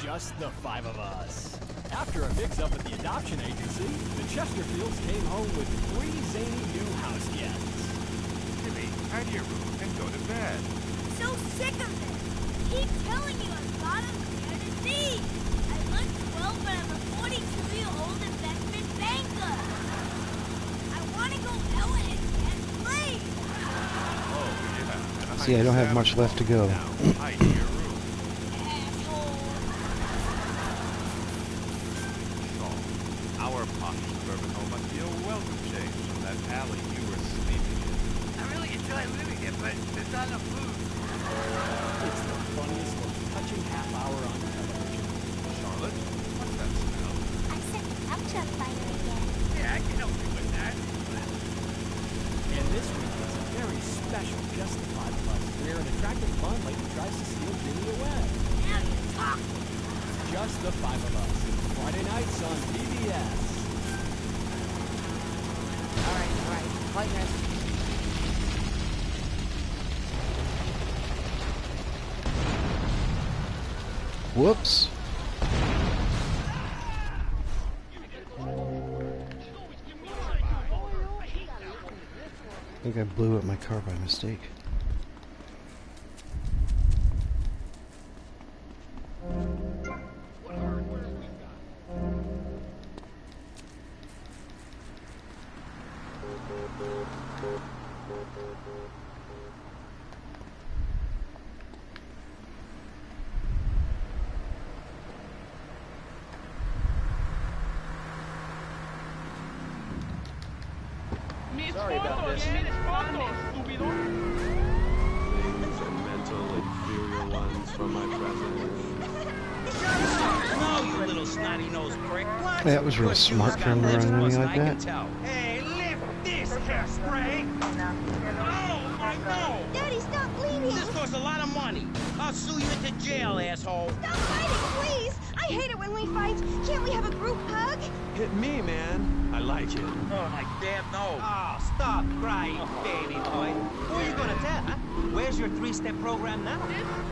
just the five of us. After a mix-up at the adoption agency, the Chesterfields came home with 3 zany new house guests. Jimmy, out of your room and go to bed. So sick of this. Keep telling you I've got him there to see. I look 12, but I'm a 42-year-old investment banker. I want to go out and get free. Oh, yeah. See, I don't have much left to go. Now, hide in your room. Our posh suburban home must be a welcome change from that alley you were sleeping in. I really enjoy living here, but there's not enough food. It's the funniest, most touching half hour on television. Charlotte, what's that smell? I set the couch on fire again. Yeah, I can help you with that. And this week is a very special Just the Five of Us, where an attractive blonde lady tries to steal Jimmy away. Now you're talking. Just the Five of Us. Friday nights on PBS. All right. Lightness. Whoops. I think I blew up my car by mistake. Sorry about this. Things and mental inferior ones from my president. No, you little snotty-nosed prick. That was real smart for him to run into me like that. Hey, lift this, hairspray! Oh, my God! Daddy, stop bleeding. This costs a lot of money. I'll sue you into jail, asshole. Stop fighting, please. I hate it when we fight. Can't we have a group hug? Hit me, man. I like it. Oh, my damn nose. Oh, stop crying, baby boy. Who are you gonna tell, huh? Where's your 3-step program now?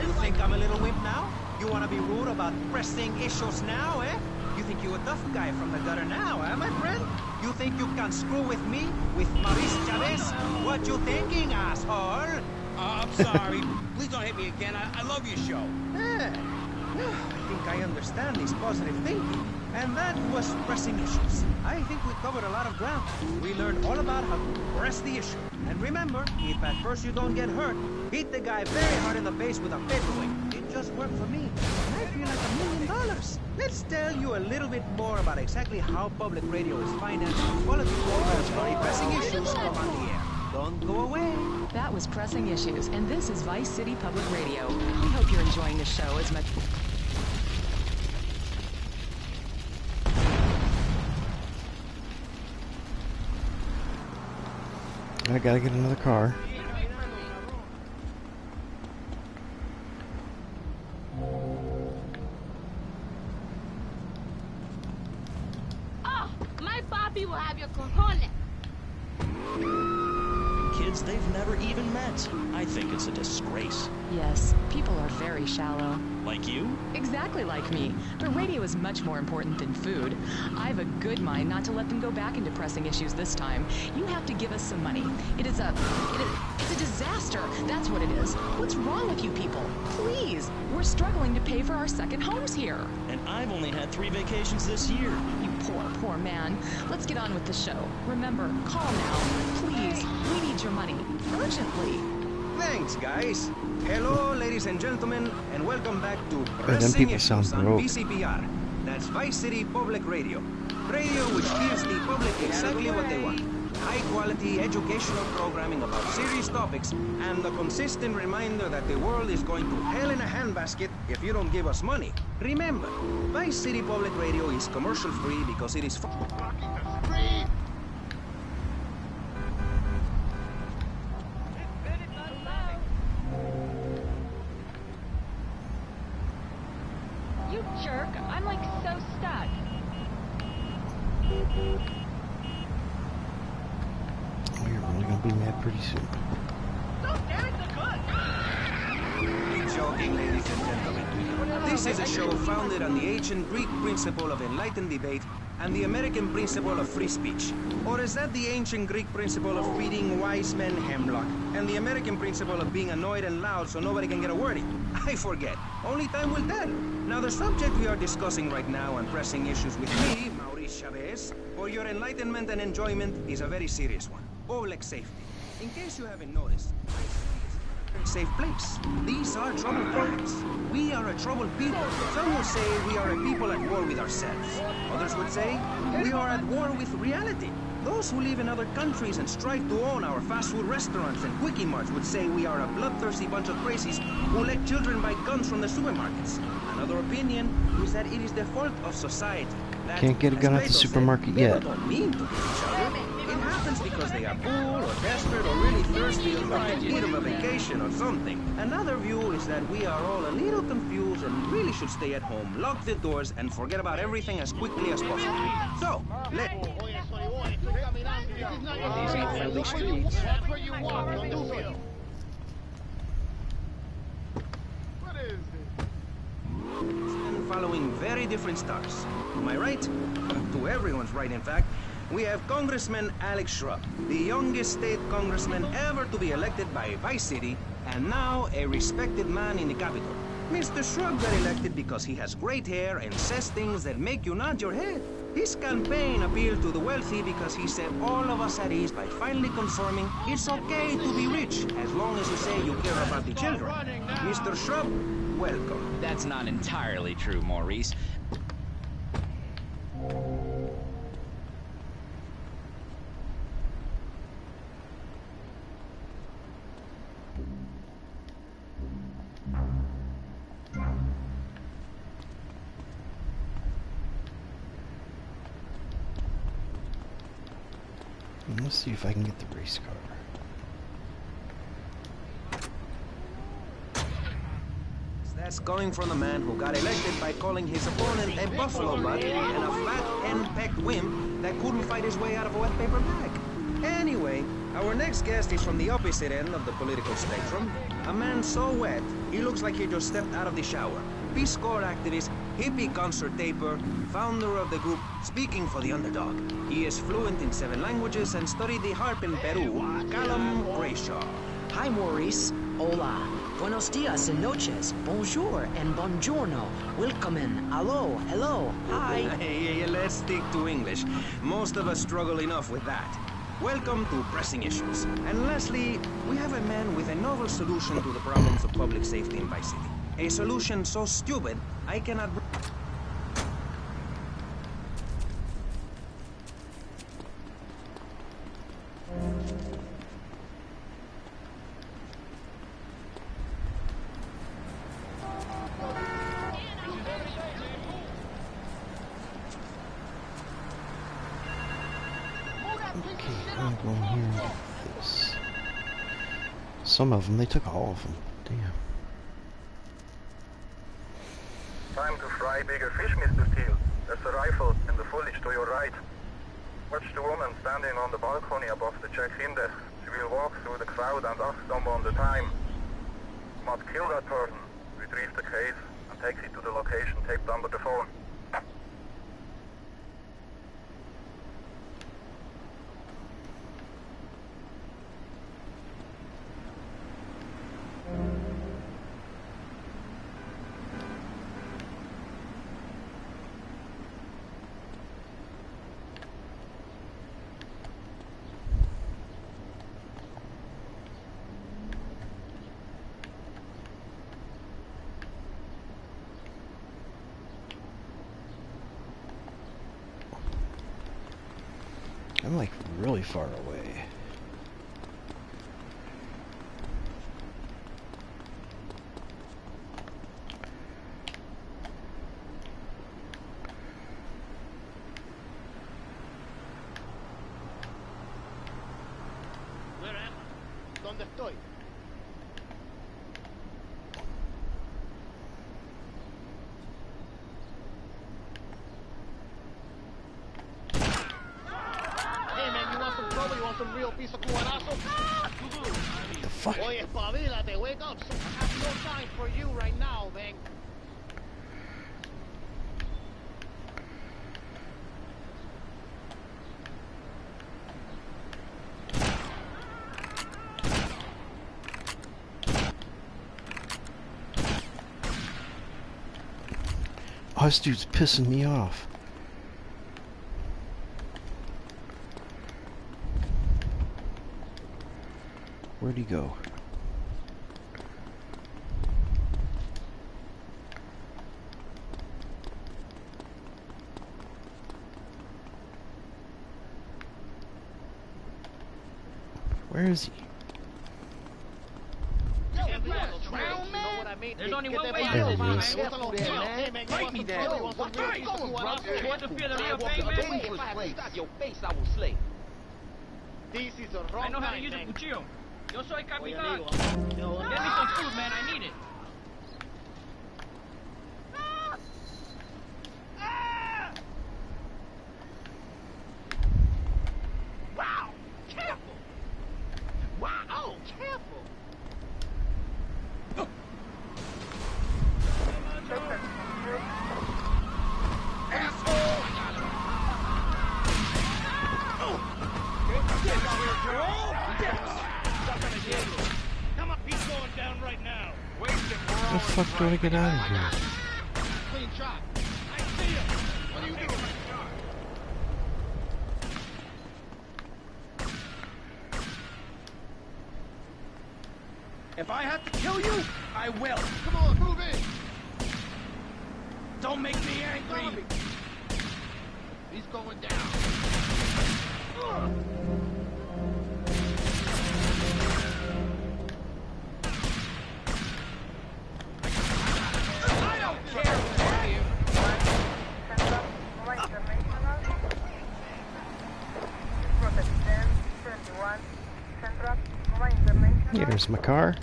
You think I'm a little wimp now? You wanna be rude about pressing issues now, eh? You think you're a tough guy from the gutter now, eh, my friend? You think you can screw with me? With Maurice Chavez? What you thinking, asshole? I'm sorry. Please don't hit me again. I love your show. Yeah. I think I understand this positive thinking. And that was pressing issues. I think we covered a lot of ground. We learned all about how to press the issue. And remember, if at first you don't get hurt, hit the guy very hard in the face with a paperweight. It just worked for me. And I feel like $1 million. Let's tell you a little bit more about exactly how public radio is financed and quality programs for pressing issues come on the air. Don't go away. That was Pressing Issues, and this is Vice City Public Radio. We hope you're enjoying the show as much. I gotta get another car. Oh, my Bobby will have your cojones. Kids they've never even met. I think it's a disgrace. Yes, people are very shallow. Like you? Exactly like me. But radio is much more important than food. I have a good mind not to let them go back into pressing issues this time. You have to give us some money. It's a disaster. That's what it is. What's wrong with you people? Please, we're struggling to pay for our second homes here. And I've only had 3 vacations this year. You poor man. Let's get on with the show. Remember, call now. Please, we need your money. Urgently. Thanks, guys. Hello, ladies and gentlemen, and welcome back to them Pressing people sound Issues on broke. VCPR. That's Vice City Public Radio. Radio which gives the public exactly what they want. High-quality educational programming about serious topics and a consistent reminder that the world is going to hell in a handbasket if you don't give us money. Remember, Vice City Public Radio is commercial-free because it is You jerk, I'm like so stuck. Oh, you're really gonna be mad pretty soon. Hey, Joe, talking, ladies and gentlemen. This is a show founded on the ancient Greek principle of enlightened debate and the American principle of free speech. Or is that the ancient Greek principle of reading wise men hemlock and the American principle of being annoyed and loud so nobody can get a word in? I forget. Only time will tell. Now, the subject we are discussing right now on pressing issues with me, Maurice Chavez, for your enlightenment and enjoyment is a very serious one. Public safety. In case you haven't noticed, safe place. These are troubled times. We are a troubled people. Some will say we are a people at war with ourselves. Others would say we are at war with reality. Those who live in other countries and strive to own our fast food restaurants and quickie marts would say we are a bloodthirsty bunch of crazies who let children buy guns from the supermarkets. Another opinion is that it is the fault of society. That, can't get a gun at the supermarket yet. People don't mean to hit each other. It happens because they are poor or desperate or really thirsty or in need of a vacation or something. Another view is that we are all a little confused and really should stay at home, lock the doors, and forget about everything as quickly as possible. So, let... These ain't friendly streets. That's where you walk, don't you feel? What is it? Following very different stars. To my right, to everyone's right in fact, we have Congressman Alex Shrub, the youngest state congressman ever to be elected by Vice City, and now a respected man in the Capitol. Mr. Shrub got elected because he has great hair and says things that make you nod your head. His campaign appealed to the wealthy because he set all of us at ease by finally confirming it's okay to be rich as long as you say you care about the children. Mr. Shrub, welcome. That's not entirely true, Maurice. Let's see if I can get the race car. That's coming from the man who got elected by calling his opponent a buffalo butt and a fat, hen-pecked wimp that couldn't fight his way out of a wet paper bag. Anyway, our next guest is from the opposite end of the political spectrum. A man so wet, he looks like he just stepped out of the shower. Peace Corps activist, hippie concert taper, founder of the group Speaking for the Underdog. He is fluent in 7 languages and studied the harp in Peru. Callum Grayshaw. Hi, Maurice. Hola. Buenos dias and noches. Bonjour and buongiorno. Willkommen. Hello. Hello. Hi. Hey, let's stick to English. Most of us struggle enough with that. Welcome to Pressing Issues. And lastly, we have a man with a novel solution to the problems of public safety in Vice City. A solution so stupid, I cannot... Some of them, they took all of them. Damn. Time to fry bigger fish, Mr. Steele. There's a rifle in the foliage to your right. Watch the woman standing on the balcony above the check-in desk. She will walk through the crowd and ask someone the time. You must kill that person, retrieve the case, and take it to the location taped under the phone. I'm like really far away. Where am I? ¿Dónde estoy? Some real piece of cubanazo. The fuck? Oye, espabilate, wake up. I have no time for you right Oh, this dude's pissing me off. Where'd he go? Where is he? There's only one way There to he go, man. is. Fight me, Dad. You want to feel the real pain, man? If I have to stab your face, I will slay. This is the wrong I know how to time, use a man. cuchillo. Yo soy Oye, capitán. amigo. Get me some food, man. I need it. Wow! Careful! Wow! Careful! Come on, he's going down right now. How the fuck do I get out of here? Clean shot. I see him. What are you doing? If I have to kill you, I will. Come on, move in. Don't make me angry. He's going down. I don't care. Here's my car.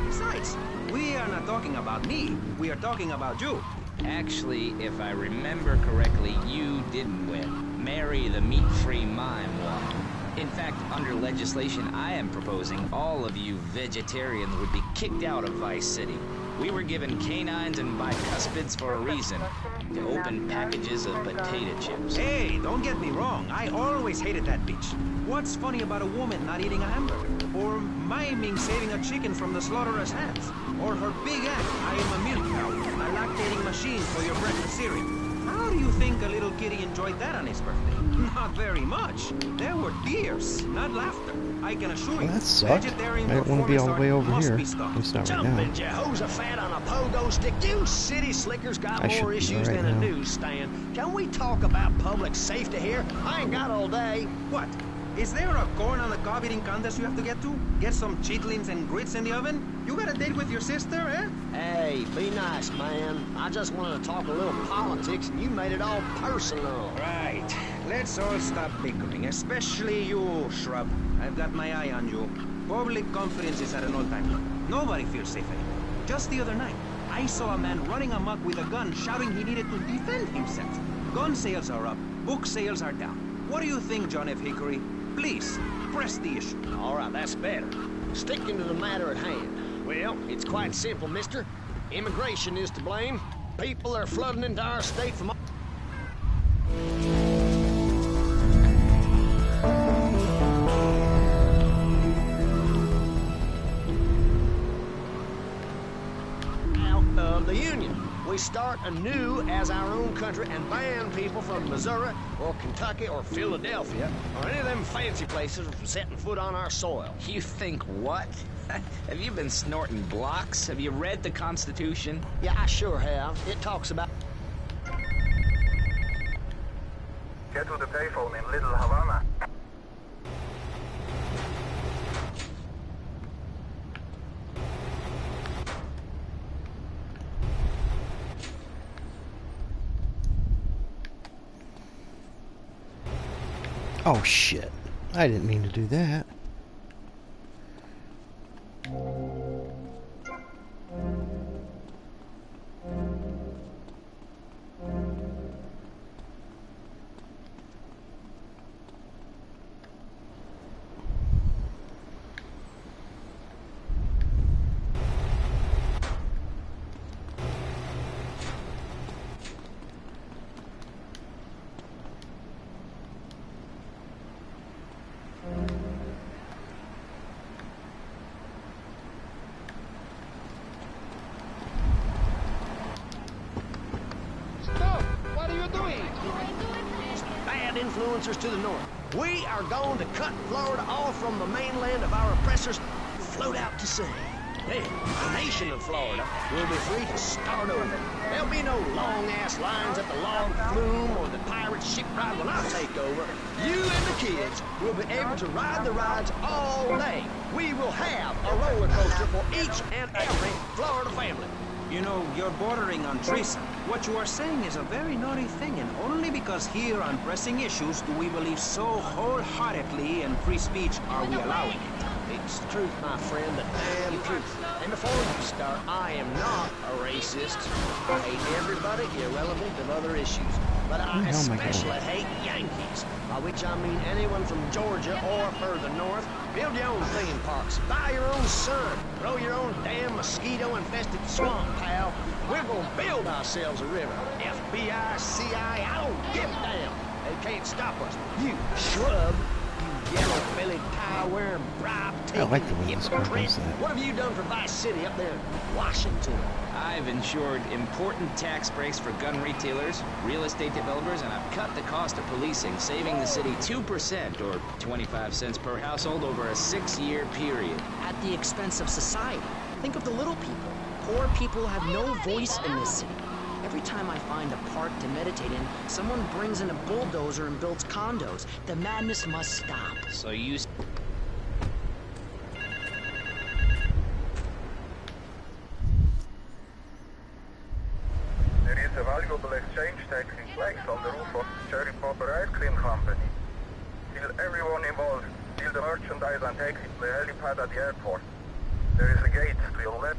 Besides, we are not talking about me. We are talking about you. Actually, if I remember correctly, you didn't win. Mary the meat-free mime won. In fact, under legislation I am proposing, all of you vegetarians would be kicked out of Vice City. We were given canines and bicuspids for a reason. To open packages of potato chips. Hey, don't get me wrong. I always hated that bitch. What's funny about a woman not eating a hamburger? Or miming saving a chicken from the slaughterer's hands? Or her big act, I am a milk cow, a lactating machine for your breakfast cereal. How do you think a little kitty enjoyed that on his birthday? Not very much. There were tears, not laughter. I can assure you. Well, that sucked. Vegetarian I don't want to be all the way performance over art here. must be At least not right Jumping now. Jehoshaphat on a pogo stick. You city slickers got I should more be issues right than a now. newsstand. Can we talk about public safety here? I ain't got all day. What? Is there a corn on the cob eating contest you have to get to? Get some chitlins and grits in the oven? You got a date with your sister, eh? Hey, be nice, man. I just wanted to talk a little politics, and you made it all personal. Right. Let's all stop bickering, especially you, Shrub. I've got my eye on you. Public confidence is at an all-time low. Nobody feels safe anymore. Just the other night, I saw a man running amok with a gun, shouting he needed to defend himself. Gun sales are up, book sales are down. What do you think, John F. Hickory? Please, press the issue. All right, that's better. Sticking to the matter at hand. Well, it's quite simple, mister. Immigration is to blame. People are flooding into our state from... out of the Union. We start anew as our own country and ban people from Missouri or Kentucky or Philadelphia or any of them fancy places from setting foot on our soil. You think what? Have you been snorting blocks? Have you read the Constitution? Yeah, I sure have. It talks about... Get to the payphone in Little Havana. Oh shit. I didn't mean to do that. Some bad influencers to the north. We are going to cut Florida off from the mainland of our oppressors, float out to sea. Then, the nation of Florida will be free to start over. There'll be no long-ass lines at the log flume or the pirate ship ride when I take over. You and the kids will be able to ride the rides all day. We will have a roller coaster for each and every Florida family. You know, you're bordering on treason. What you are saying is a very naughty thing, and only because here on pressing issues do we believe so wholeheartedly in free speech are we allowing it. It's the truth, my friend, the damn truth. And before you start, I am not a racist. I hate everybody, irrelevant of other issues. But I especially hate Yankees, by which I mean anyone from Georgia or further north. Build your own theme parks, buy your own sun, grow your own damn mosquito-infested swamp, pal. We're gonna build ourselves a river. FBI, CIA, I don't give a damn. They can't stop us. You shrub. Yellow-bellied, pie-wearing, bribe-taking hypocrite. What have you done for Vice City up there in Washington? I've ensured important tax breaks for gun retailers, real estate developers, and I've cut the cost of policing, saving the city 2% or 25 cents per household over a 6-year period. At the expense of society. Think of the little people. Poor people have no voice in this city. Every time I find a park to meditate in, someone brings in a bulldozer and builds condos. The madness must stop. So you... There is a valuable exchange taking place on the roof of Cherry Popper Ice Cream Company. Kill everyone involved, steal the merchandise and take it to the helipad at the airport. There is a gate to your left.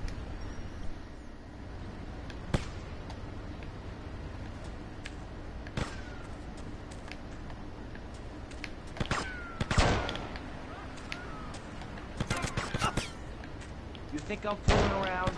You think I'm fooling around?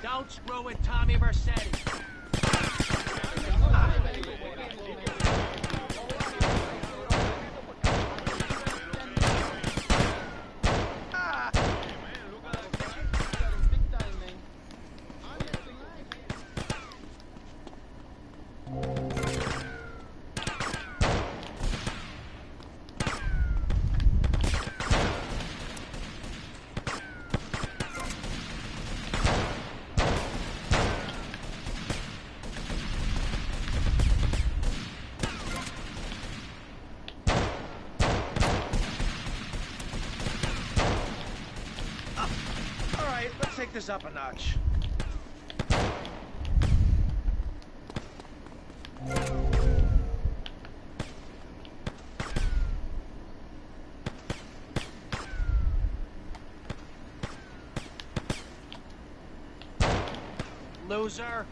Don't screw with Tommy Vercetti. Take this up a notch. Loser.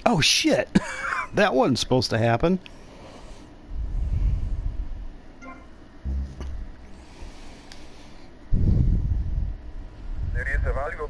Oh shit! That wasn't supposed to happen. There is a value.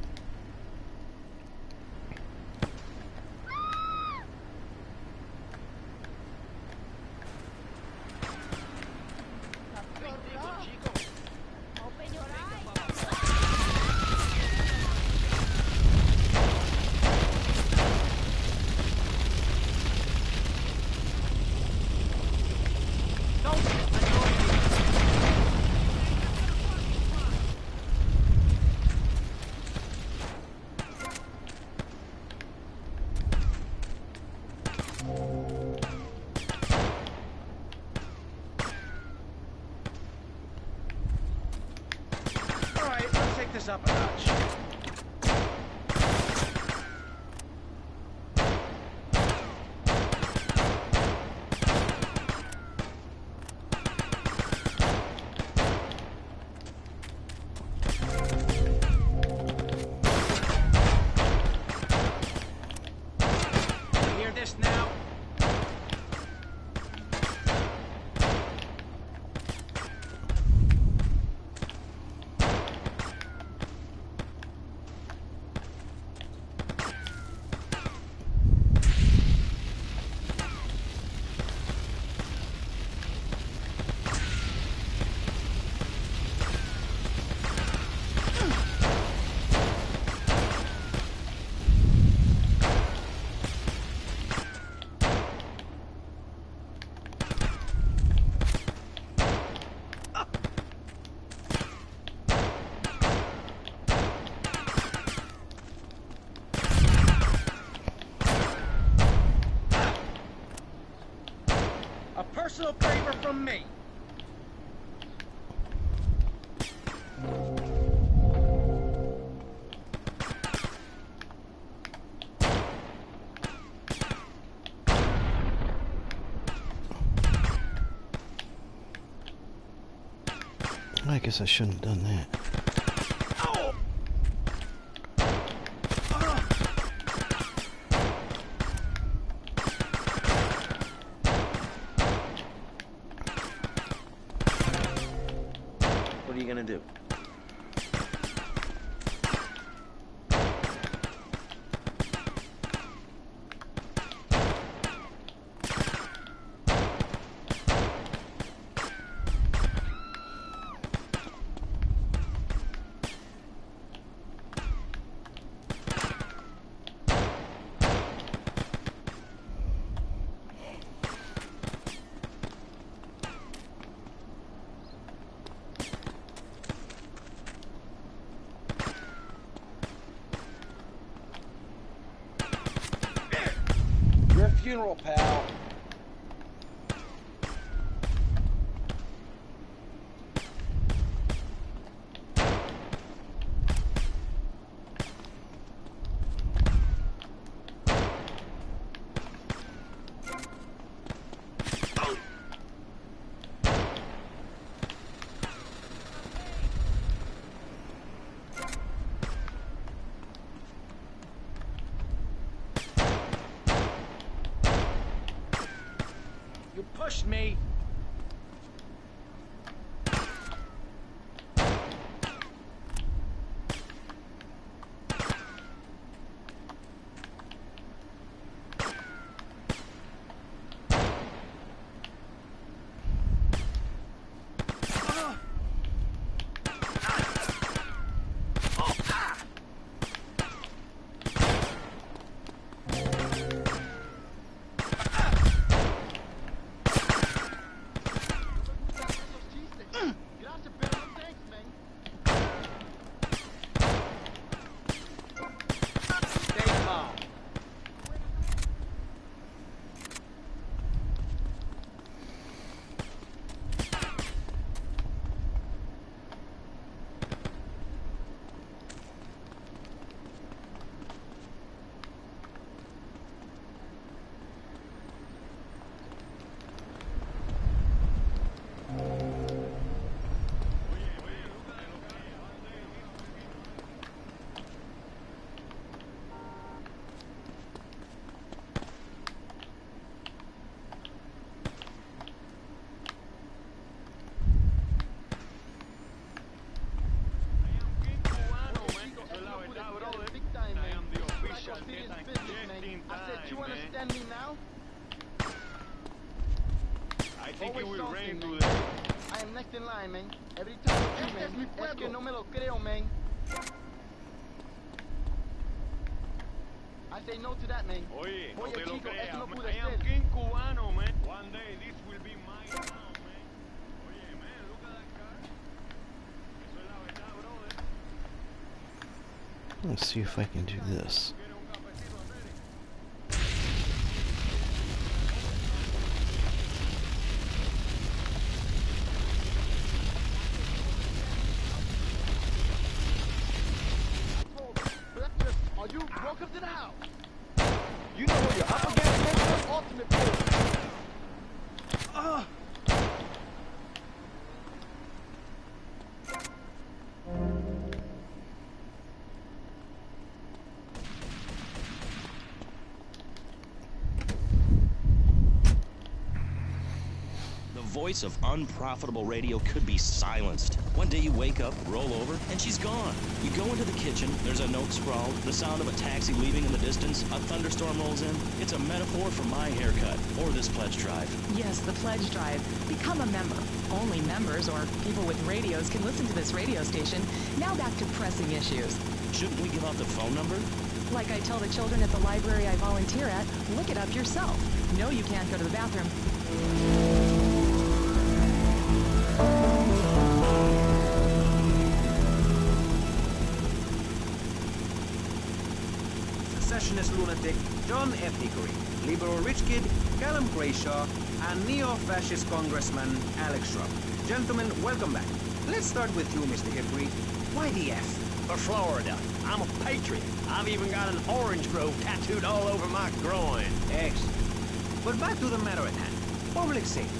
Alright, let's take this up a notch. You hear this now? A personal favor from me. I guess I shouldn't have done that. What are you gonna do? Your funeral, pal. You pushed me. think it will rain today? I am next in line, man. Every time you, man. Es que no me lo creo, man. I say no to that, man. Oye, no Oye, te lo chico, creas. esto no puede I am ser. king cubano, man. One day this will be my town, man. Oye, man, look at that car. Eso es la verdad, brother. Let's see if I can do this. Are you welcome to the house? You know what you're up against, man? Ultimate Power. The voice of unprofitable radio could be silenced. One day you wake up, roll over, and she's gone. You go into the kitchen, there's a note scrawled, the sound of a taxi leaving in the distance, a thunderstorm rolls in. It's a metaphor for my haircut, or this pledge drive. Yes, the pledge drive. Become a member. Only members or people with radios can listen to this radio station. Now back to pressing issues. Shouldn't we give out the phone number? Like I tell the children at the library I volunteer at, look it up yourself. No, you can't go to the bathroom. Secessionist lunatic John F. Hickory, liberal rich kid Callum Grayshaw, and neo-fascist congressman Alex Shrub. Gentlemen, welcome back. Let's start with you, Mr. Hickory. Why the F? For Florida. I'm a patriot. I've even got an orange grove tattooed all over my groin. Excellent. But back to the matter at hand. Public safety.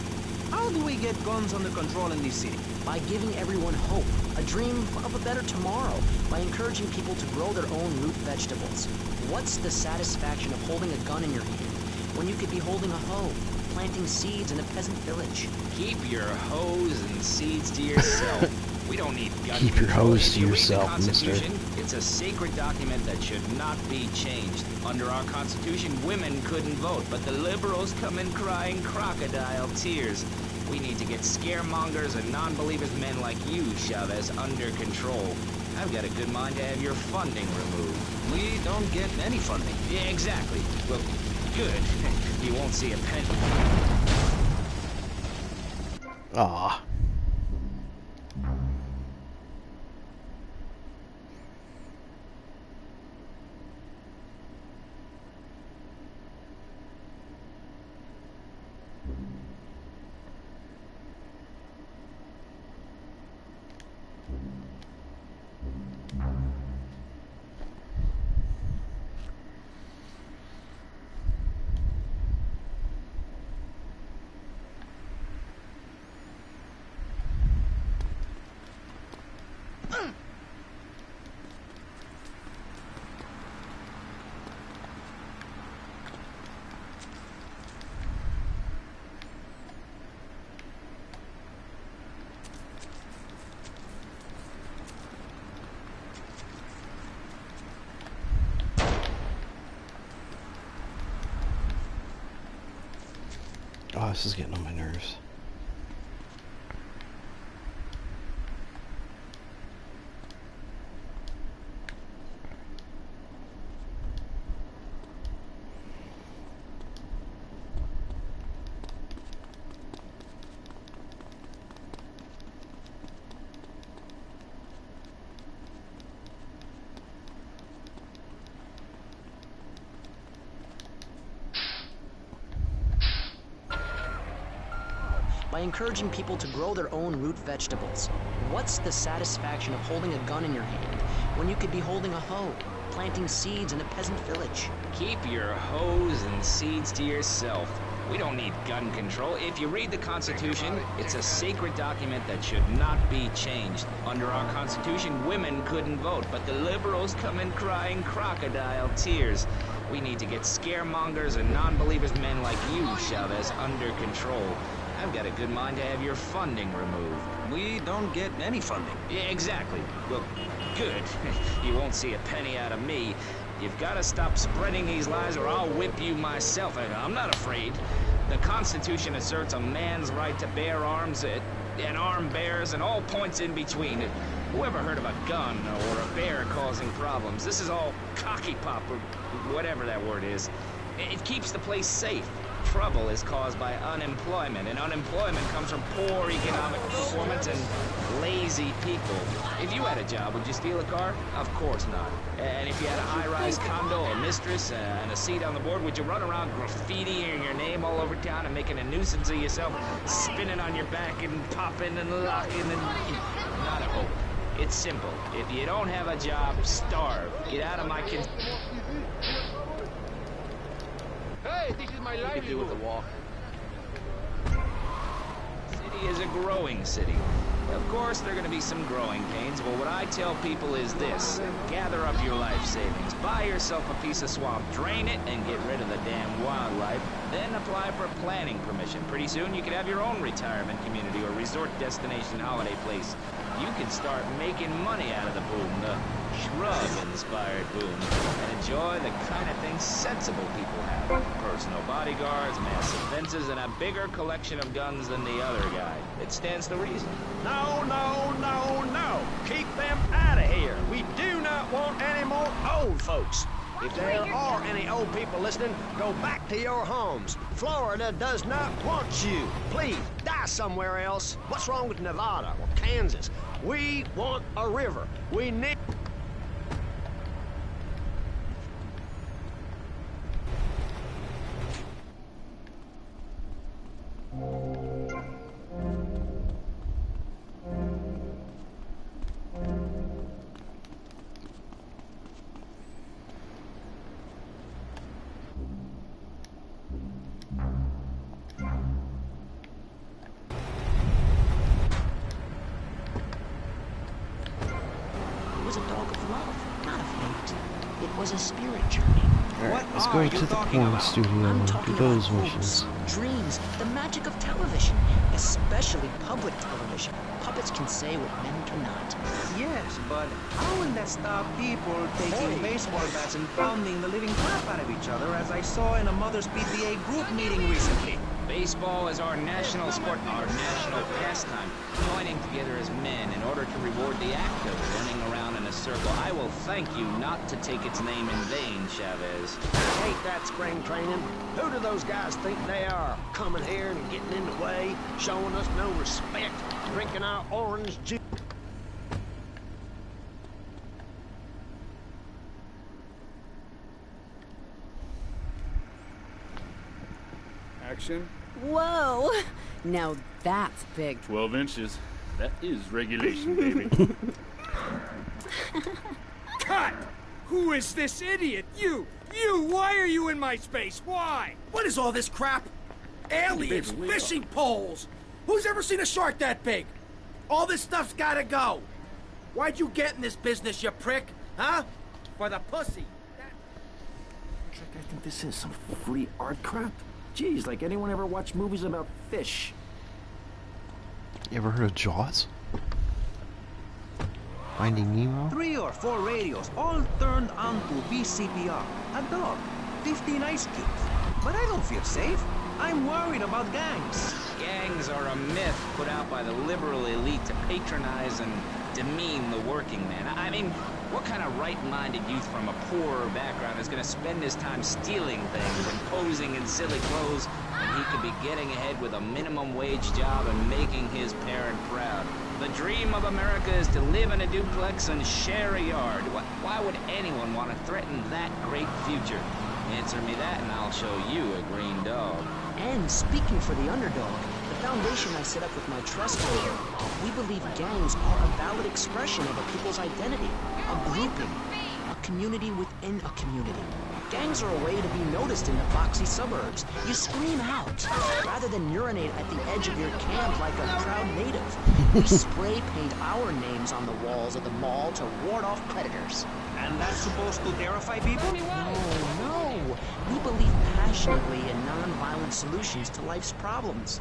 How do we get guns under control in this city? By giving everyone hope, a dream of a better tomorrow, by encouraging people to grow their own root vegetables. What's the satisfaction of holding a gun in your hand when you could be holding a hoe, planting seeds in a peasant village? Keep your hoes and seeds to yourself. We don't need gun Keep your control. hose If to you read yourself, the Constitution, mister. It's a sacred document that should not be changed. Under our Constitution, women couldn't vote, but the liberals come in crying crocodile tears. We need to get scaremongers and non-believers men like you, Chavez, under control. I've got a good mind to have your funding removed. We don't get any funding. Yeah, exactly. Well, good. You won't see a penny. Ah. Oh, this is getting on my nerves. By encouraging people to grow their own root vegetables. What's the satisfaction of holding a gun in your hand when you could be holding a hoe, planting seeds in a peasant village? Keep your hoes and seeds to yourself. We don't need gun control. If you read the Constitution, it's a sacred document that should not be changed. Under our Constitution, women couldn't vote, but the liberals come in crying crocodile tears. We need to get scaremongers and non-believers men like you, Chavez, under control. I've got a good mind to have your funding removed. We don't get any funding. Yeah, exactly. Well, good. You won't see a penny out of me. You've got to stop spreading these lies or I'll whip you myself. I'm not afraid. The Constitution asserts a man's right to bear arms and armed bears and all points in between. Who ever heard of a gun or a bear causing problems? This is all cocky pop or whatever that word is. It keeps the place safe. Trouble is caused by unemployment, and unemployment comes from poor economic performance and lazy people. If you had a job, would you steal a car? Of course not. And if you had a high-rise condo, a mistress, and a seat on the board, would you run around graffitiing your name all over town and making a nuisance of yourself, spinning on your back and popping and locking and... Not a hope. It's simple. If you don't have a job, starve. Get out of my... Hey, this is my life. What do you do with the walk? City is a growing city. Of course, there are going to be some growing pains, but what I tell people is this. Gather up your life savings, buy yourself a piece of swamp, drain it, and get rid of the damn wildlife. Then apply for planning permission. Pretty soon, you could have your own retirement community or resort destination holiday place. You can start making money out of the boom, the shrub-inspired boom, and enjoy the kind of things sensible people have. Personal bodyguards, massive fences, and a bigger collection of guns than the other guy. It stands to reason. No, no, no, no. Keep them out of here. We do not want any more old folks. If there are any old people listening, go back to your homes. Florida does not want you. Please, die somewhere else. What's wrong with Nevada or Kansas? We want a river. We need... A spirit journey. Alright, let's go to the porn studio and do those missions. Dreams, the magic of television, especially public television. Puppets can say what men cannot. Yes, but how will that stop people taking baseball bats and pounding the living crap out of each other, as I saw in a Mother's PTA group meeting recently? Baseball is our national sport, our national pastime, joining together as men in order to reward the act of running around in a circle. I will thank you not to take its name in vain, Chavez. Hate that spring training. Who do those guys think they are? Coming here and getting in the way, showing us no respect, drinking our orange juice. Action. Whoa! Now that's big. 12 inches. That is regulation, baby. Cut! Who is this idiot? You! Why are you in my space? Why? What is all this crap? Aliens, fishing poles! Who's ever seen a shark that big? All this stuff's gotta go. Why'd you get in this business, you prick? Huh? For the pussy. I think this is some free art crap. Geez, like anyone ever watched movies about fish? You ever heard of Jaws? Finding Nemo? 3 or 4 radios, all turned onto VCPR. A dog, 15 ice cubes. But I don't feel safe. I'm worried about gangs. Gangs are a myth put out by the liberal elite to patronize and demean the working man. I mean, what kind of right-minded youth from a poorer background is going to spend his time stealing things and posing in silly clothes when he could be getting ahead with a minimum wage job and making his parent proud? The dream of America is to live in a duplex and share a yard. Why would anyone want to threaten that great future? Answer me that and I'll show you a green dog. And speaking for the underdog, the foundation I set up with my trust fund, we believe gangs are a valid expression of a people's identity, a grouping, a community within a community. Gangs are a way to be noticed in the foxy suburbs. You scream out, rather than urinate at the edge of your camp like a proud native. We spray paint our names on the walls of the mall to ward off predators. And that's supposed to terrify people? No. We believe passionately in non-violent solutions to life's problems.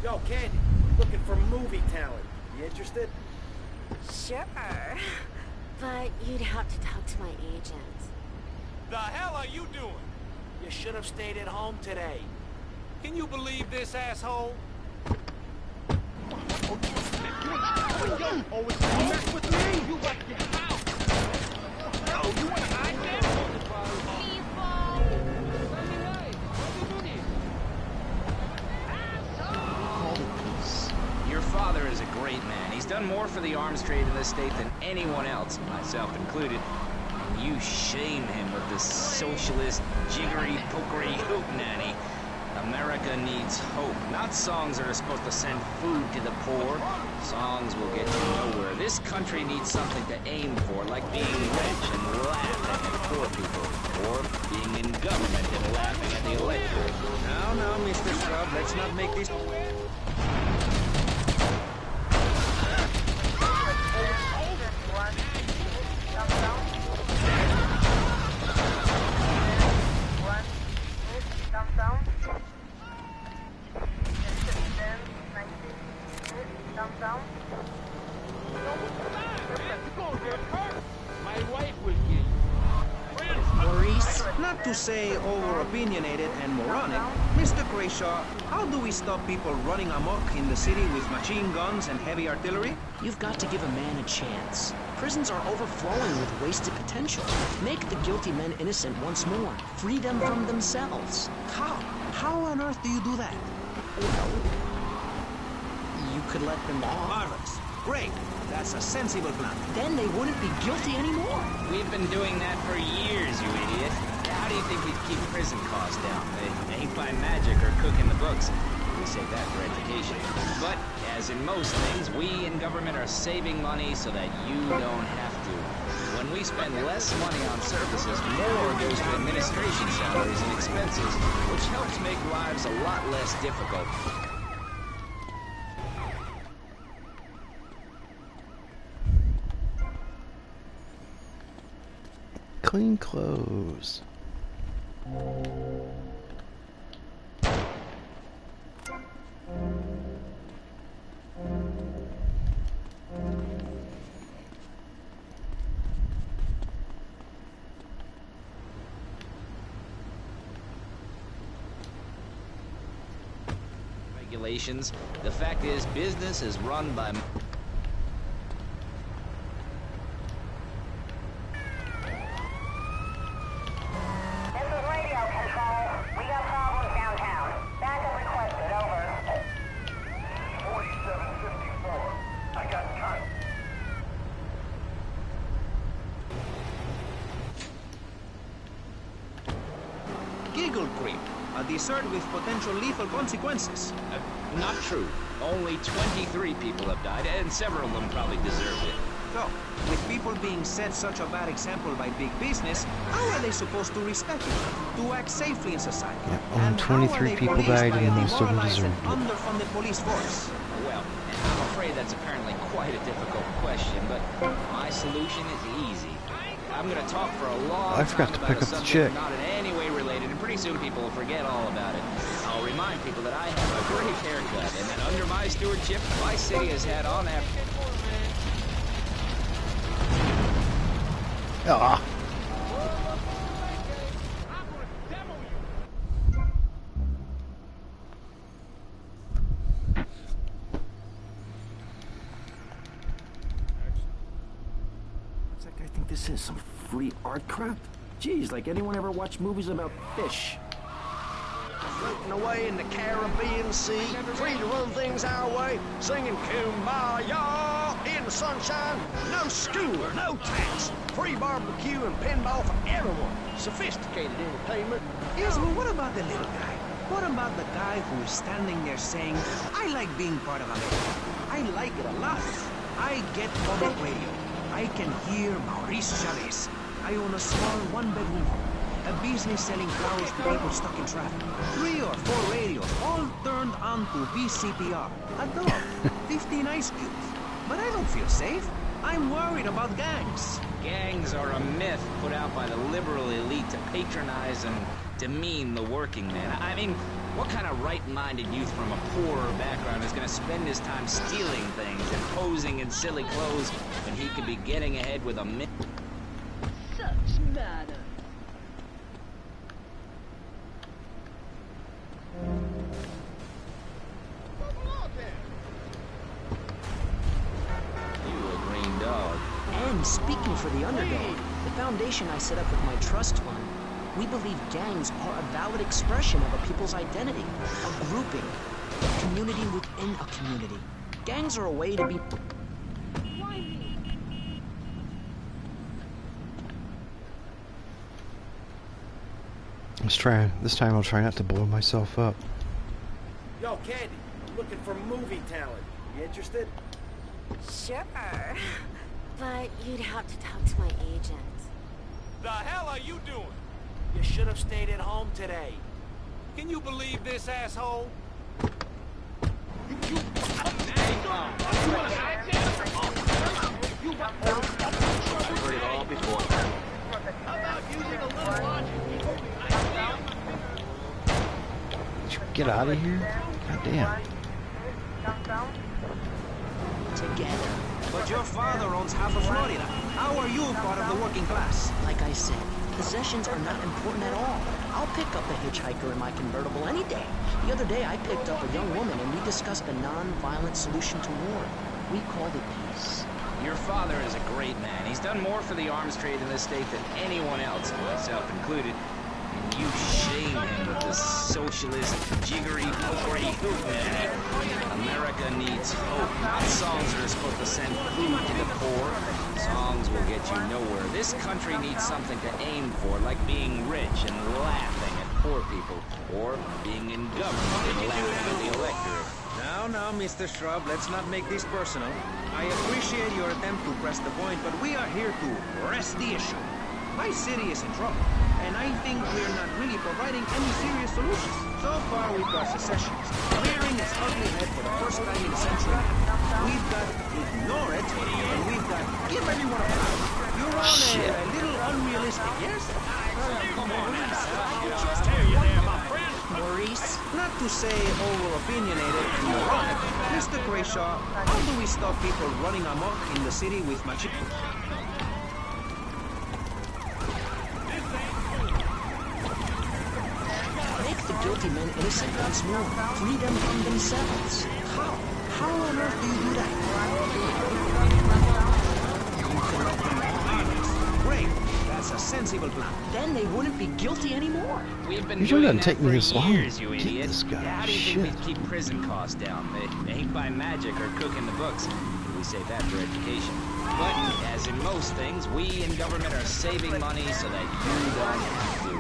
Yo, Candy, looking for movie talent. You interested? Sure. But you'd have to talk to my agent. The hell are you doing? You should have stayed at home today. Can you believe this asshole? Always mess with me! You want to get out! No, you want to hide there? Call the police. Your father is a great man. He's done more for the arms trade in this state than anyone else, myself included. You shame him with this socialist, jiggery-pokery hootenanny. America needs hope, not songs that are supposed to send food to the poor. Songs will get you nowhere. This country needs something to aim for, like being rich and laughing at poor people, or being in government and laughing at the electorate. Now, Mr. Scrub, let's not make this... Maurice, not to say over-opinionated and moronic, Mr. Krayshaw, how do we stop people running amok in the city with machine guns and heavy artillery? You've got to give a man a chance. Prisons are overflowing with wasted potential. Make the guilty men innocent once more. Free them from themselves. How? How on earth do you do that? Well, you could let them off. Marvelous. Great. That's a sensible plan. Then they wouldn't be guilty anymore. We've been doing that for years, you idiot. How do you think we'd keep prison costs down? They ain't by magic or cooking the books. We save that for education. But, as in most things, we in government are saving money so that you don't have to. When we spend less money on services, more goes to administration salaries and expenses, which helps make lives a lot less difficult. Clean clothes. Regulations. The fact is, business is run by... Giggle creep. A dessert with potential lethal consequences. Not true. Only 23 people have died, and several of them probably deserved it. So, with people being set such a bad example by big business, how are they supposed to respect it? To act safely in society? Yeah, only 23 people died and most of them deserved it. Underfunded police force? Well, I'm afraid that's apparently quite a difficult question, but my solution is easy. I'm gonna talk for a long time I forgot to pick up the chick. not in any way related, and pretty soon people will forget all about it. I'll remind people that I have a great haircut, and that under my stewardship, my city has had on average... Ah. What's that guy think this is? Some free art crap? Jeez, like anyone ever watch movies about fish? Floating away in the Caribbean Sea, free to run things our way, singing Kumbaya in the sunshine. No school, no tax, free barbecue and pinball for everyone. Sophisticated entertainment. Yes, but what about the little guy? What about the guy who is standing there saying, I like being part of America. I like it a lot. I get public radio. I can hear Maurice Chavez. I own a small one-bedroom home. A business selling flowers to people stuck in traffic. 3 or 4 radios, all turned on to VCPR. A dog, 15 ice cubes. But I don't feel safe. I'm worried about gangs. Gangs are a myth put out by the liberal elite to patronize and demean the working man. I mean, What kind of right-minded youth from a poorer background is gonna spend his time stealing things and posing in silly clothes when he could be getting ahead with a Such manners. You a green dog. And speaking for the underdog, the foundation I set up with my trust fund, we believe gangs are a valid expression of a people's identity, a grouping, a community within a community. Gangs are a way to be... Why me? This time I'll try not to blow myself up. Yo, Candy, I'm looking for movie talent. You interested? Sure. But you'd have to talk to my agent. The hell are you doing? You should have stayed at home today. Can you believe this asshole? I've heard it all before. How about using a little logic? Get out of here. God damn. together. But your father owns half of Florida. How are you part of the working class? Like I said, possessions are not important at all. I'll pick up a hitchhiker in my convertible any day. The other day, I picked up a young woman and we discussed a non-violent solution to war. We called it peace. Your father is a great man. He's done more for the arms trade in this state than anyone else, myself included. And you shame him with this socialist, jiggery-pokery hootenanny. America needs hope, not songs that are supposed to send food to the poor. Songs will get you nowhere. This country needs something to aim for, like being rich and laughing at poor people, or being in government and laughing at the electorate. Now, Mr. Shrub, let's not make this personal. I appreciate your attempt to press the point, but we are here to press the issue. My city is in trouble, and I think we're not really providing any serious solutions. So far, we've got secessionists rearing its ugly head for the first time in a century. We've got ignore it, and we've got give everyone a pound. You're on a little unrealistic, yes? Come on, Maurice, not to say over-opinionated and moronic, Mr. Grayshaw, how do we stop people running amok in the city with magic? Make the guilty men innocent once more. Free them from themselves. How? How on earth do you do that? You can let them off. Great. That's a sensible plan. Then they wouldn't be guilty anymore. We've been Usually doing doesn't take that me for this long years, to you get idiot. this guy. How do you Shit. think we keep prison costs down? They ain't by magic or cooking the books. We save that for education. But, as in most things, we in government are saving money so that you don't have to.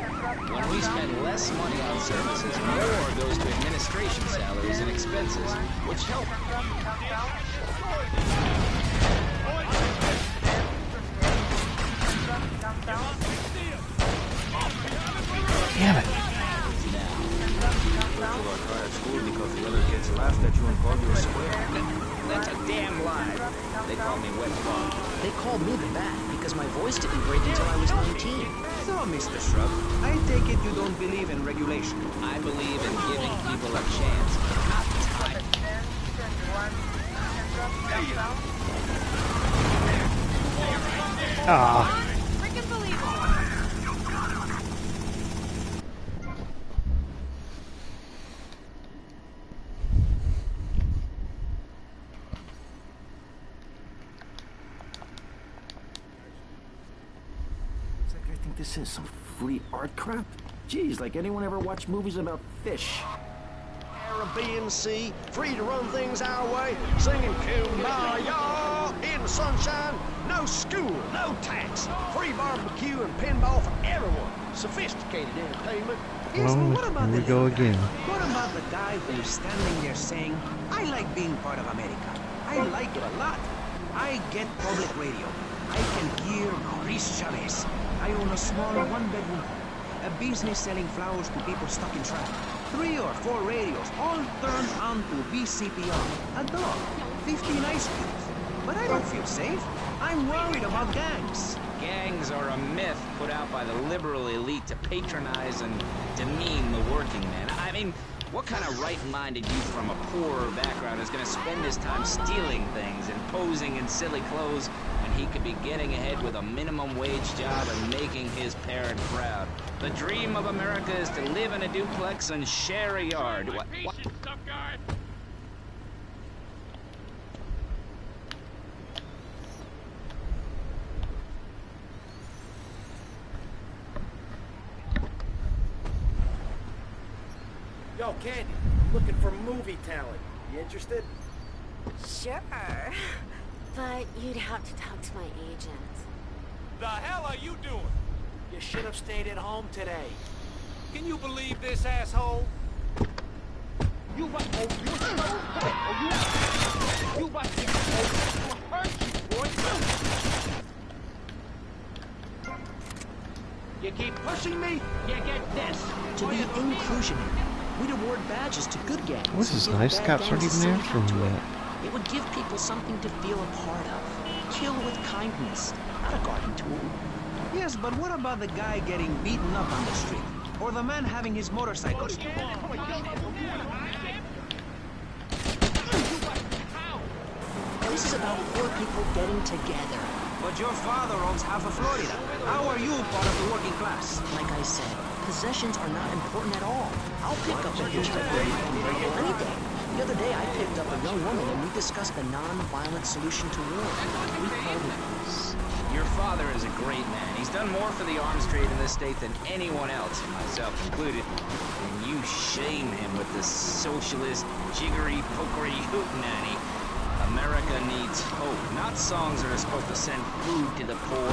When we spend less money on services, more goes to administration salaries and expenses, which help. Damn it. At school because the other kids laughed at you and called you a square. That's a damn lie. They call me Wet Frog. They called me the Bat because my voice didn't break until I was 19. So, Mr. Shrub, I take it you don't believe in regulation. I believe in giving people a chance, not time. Ah. Freaking believable. It's like I think this is some free art crap. Jeez, like anyone ever watch movies about fish? Caribbean Sea, free to run things our way, singing Kumbaya in the sunshine, no school, no tax, free barbecue and pinball for everyone, sophisticated entertainment. Yes, Well, but what about here we the go little guy? again. What about the guy who's standing there saying, I like being part of America. I like it a lot. I get public radio. I can hear Maurice Chavez. I own a small one-bedroom home. A business selling flowers to people stuck in traffic. 3 or 4 radios, all turned on to BCPR. A dog, 15 ice cubes. But I don't feel safe. I'm worried about gangs. Gangs are a myth put out by the liberal elite to patronize and demean the working man. I mean, What kind of right-minded youth from a poorer background is gonna spend his time stealing things and posing in silly clothes when he could be getting ahead with a minimum wage job and making his parent proud? The dream of America is to live in a duplex and share a yard. What? Tough guy. Yo, Candy, looking for movie talent. You interested? Sure. But you'd have to talk to my agent. The hell are you doing? You should have stayed at home today. Can you believe this asshole? You what? Oh, you what? Hurt you, boy. You keep pushing me, you get this. To be inclusionary, we'd award badges to good gangs. This is give nice. bad Cops aren't gangs even a after sympathy him to yet. it. It would give people something to feel a part of. Kill with kindness, not a guarding tool. Yes, but what about the guy getting beaten up on the street? Or the man having his motorcycle stolen? This is about poor people getting together. But your father owns half of Florida. How are you part of the working class? Like I said, possessions are not important at all. I'll pick up a history any day. The other day, I picked up a young woman and we discussed the non-violent solution to war. We called it peace. Your father is a great man. He's done more for the arms trade in this state than anyone else, myself included. And you shame him with this socialist, jiggery-pokery hootenanny. America needs hope, not songs that are supposed to send food to the poor.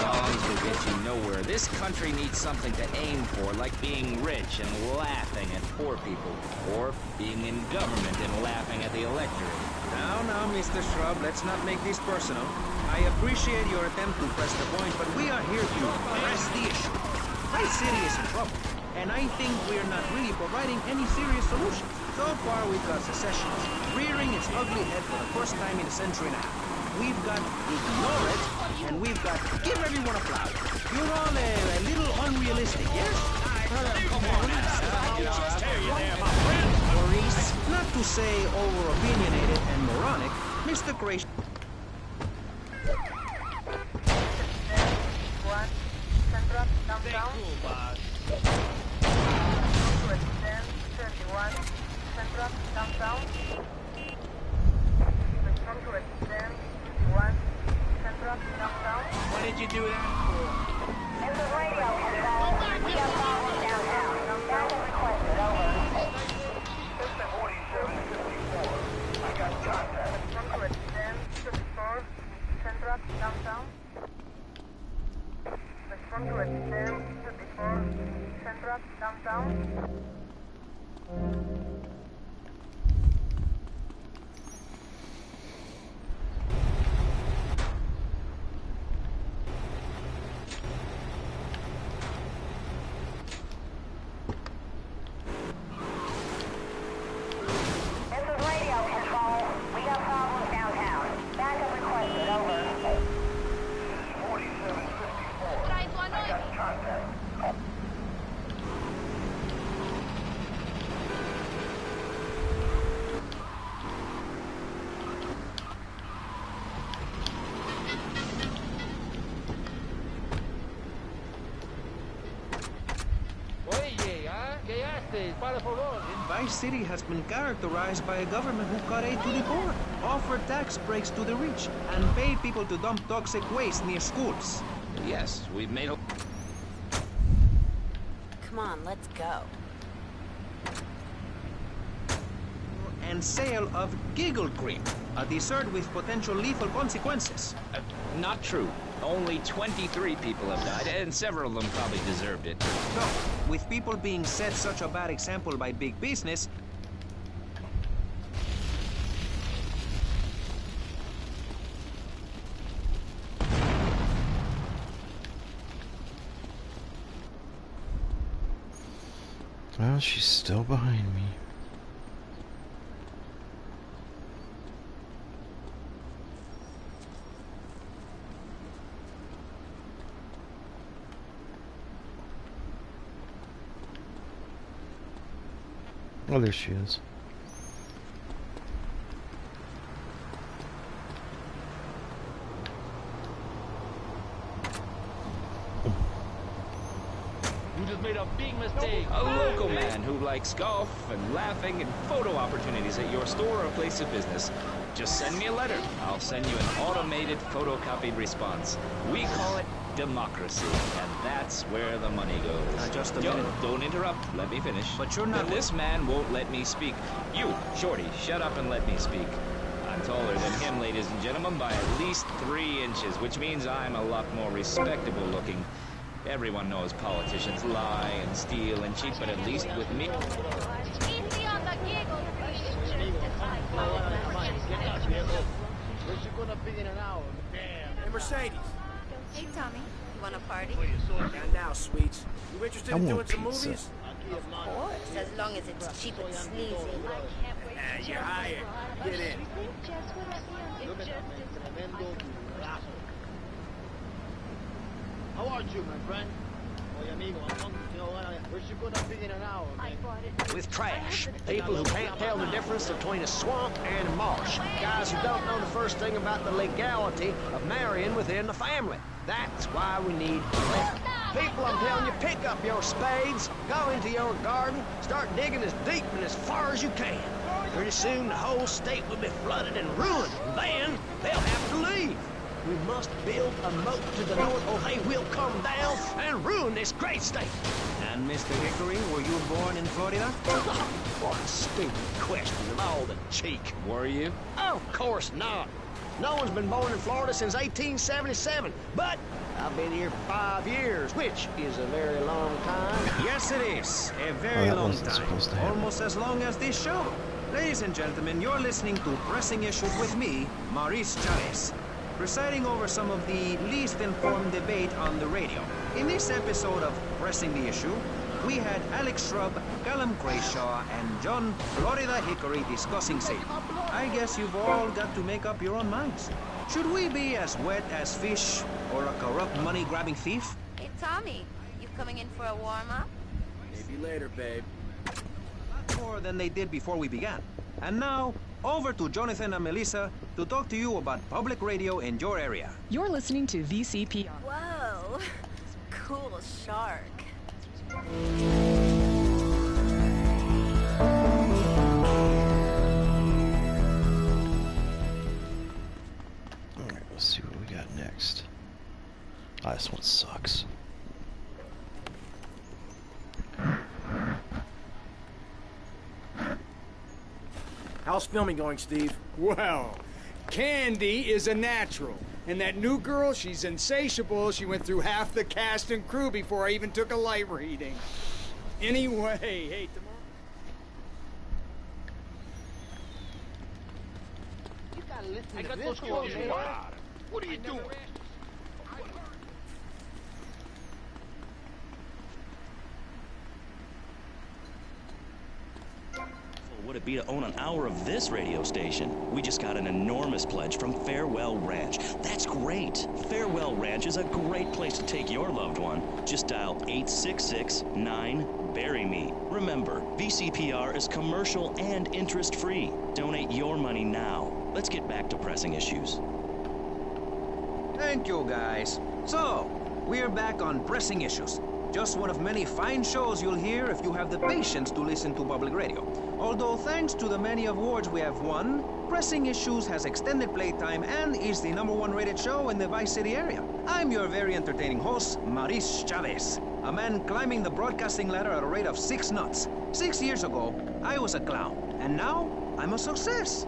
Songs will get you nowhere. This country needs something to aim for, like being rich and laughing at poor people, or being in government and laughing at the electorate. Now, Mr. Shrub, let's not make this personal. I appreciate your attempt to press the point, but we are here to press the issue. My city is in trouble, and I think we're not really providing any serious solutions. So far, we've got secession rearing its ugly head for the first time in a century and a half. We've got ignore it, and we've got give everyone a flower. You're all a little unrealistic, yes? Come on, Maurice, not to say over-opinionated and moronic, Mr. Gracious. What did you do that for? It's a radio control. We have problems downtown. Back and requested, over. System 4754. I got contact. Contact 1054. Central downtown. Contact 1054. Central downtown. Vice City has been characterized by a government who cut aid to the poor, offered tax breaks to the rich, and paid people to dump toxic waste near schools. Yes, we've made a... Come on, let's go. And sale of Giggle Cream, a dessert with potential lethal consequences. Not true. Only 23 people have died, and several of them probably deserved it. So, with people being set such a bad example by big business, Well, she's still behind me. Oh, there she is. You just made a big mistake. A local man who likes golf and laughing and photo opportunities at your store or place of business. Just send me a letter. I'll send you an automated photocopied response. We call it democracy, and that's where the money goes. Just a minute. Don't interrupt. Let me finish. But you're not... But this man won't let me speak. You, Shorty, shut up and let me speak. I'm taller than him, ladies and gentlemen, by at least 3 inches, which means I'm a lot more respectable looking. Everyone knows politicians lie and steal and cheat, but at least with me... Easy on the giggle. Where's she gonna be in an hour? Damn. Hey, Mercedes. Hey, Tommy. You want a party? And now, sweets. You interested in I doing want some pizza. movies? Of course, as long as it's cheap and sneezy. You're hired. Get in. How are you, my friend? Oye, amigo, where's she gonna be in an hour, man? With trash. People who can't tell the difference between a swamp and a marsh. Guys who don't know the first thing about the legality of marrying within the family. That's why we need help. People, I'm telling you, pick up your spades, go into your garden, start digging as deep and as far as you can. Pretty soon the whole state will be flooded and ruined. Then they'll have to leave. We must build a moat to the north or they will come down and ruin this great state. And Mr. Hickory, were you born in Florida? What a stupid question with all the cheek. Were you? Of course not. No one's been born in Florida since 1877, but I've been here 5 years, which is a very long time. Yes, it is. A very that long wasn't supposed to time. happen. Almost as long as this show. Ladies and gentlemen, you're listening to Pressing Issues with me, Maurice Chavez, presiding over some of the least informed debate on the radio. In this episode of Pressing the Issue, we had Alex Shrub, Callum Crayshaw, and John Florida Hickory discussing safety. I guess you've all got to make up your own minds. Should we be as wet as fish or a corrupt money-grabbing thief? Hey, Tommy. You coming in for a warm-up? Maybe later, babe. More than they did before we began. And now, over to Jonathan and Melissa to talk to you about public radio in your area. You're listening to VCPR. Whoa. Cool shark. Alright, let's see what we got next. Ah, this one sucks. How's filming going, Steve? Well, Candy is a natural. And that new girl, she's insatiable. She went through half the cast and crew before I even took a light reading. Anyway, hey, tomorrow... You gotta listen to this one, man. What are you doing? Would it be to own an hour of this radio station? We just got an enormous pledge from Farewell Ranch. That's great. Farewell Ranch is a great place to take your loved one. Just dial 866-9-BURY-ME. Remember, VCPR is commercial and interest-free. Donate your money now. Let's get back to pressing issues. Thank you, guys. So, we're back on Pressing Issues. Just one of many fine shows you'll hear if you have the patience to listen to public radio. Although thanks to the many awards we have won, Pressing Issues has extended playtime and is the #1 rated show in the Vice City area. I'm your very entertaining host, Maurice Chavez, a man climbing the broadcasting ladder at a rate of 6 knots. 6 years ago, I was a clown, and now I'm a success.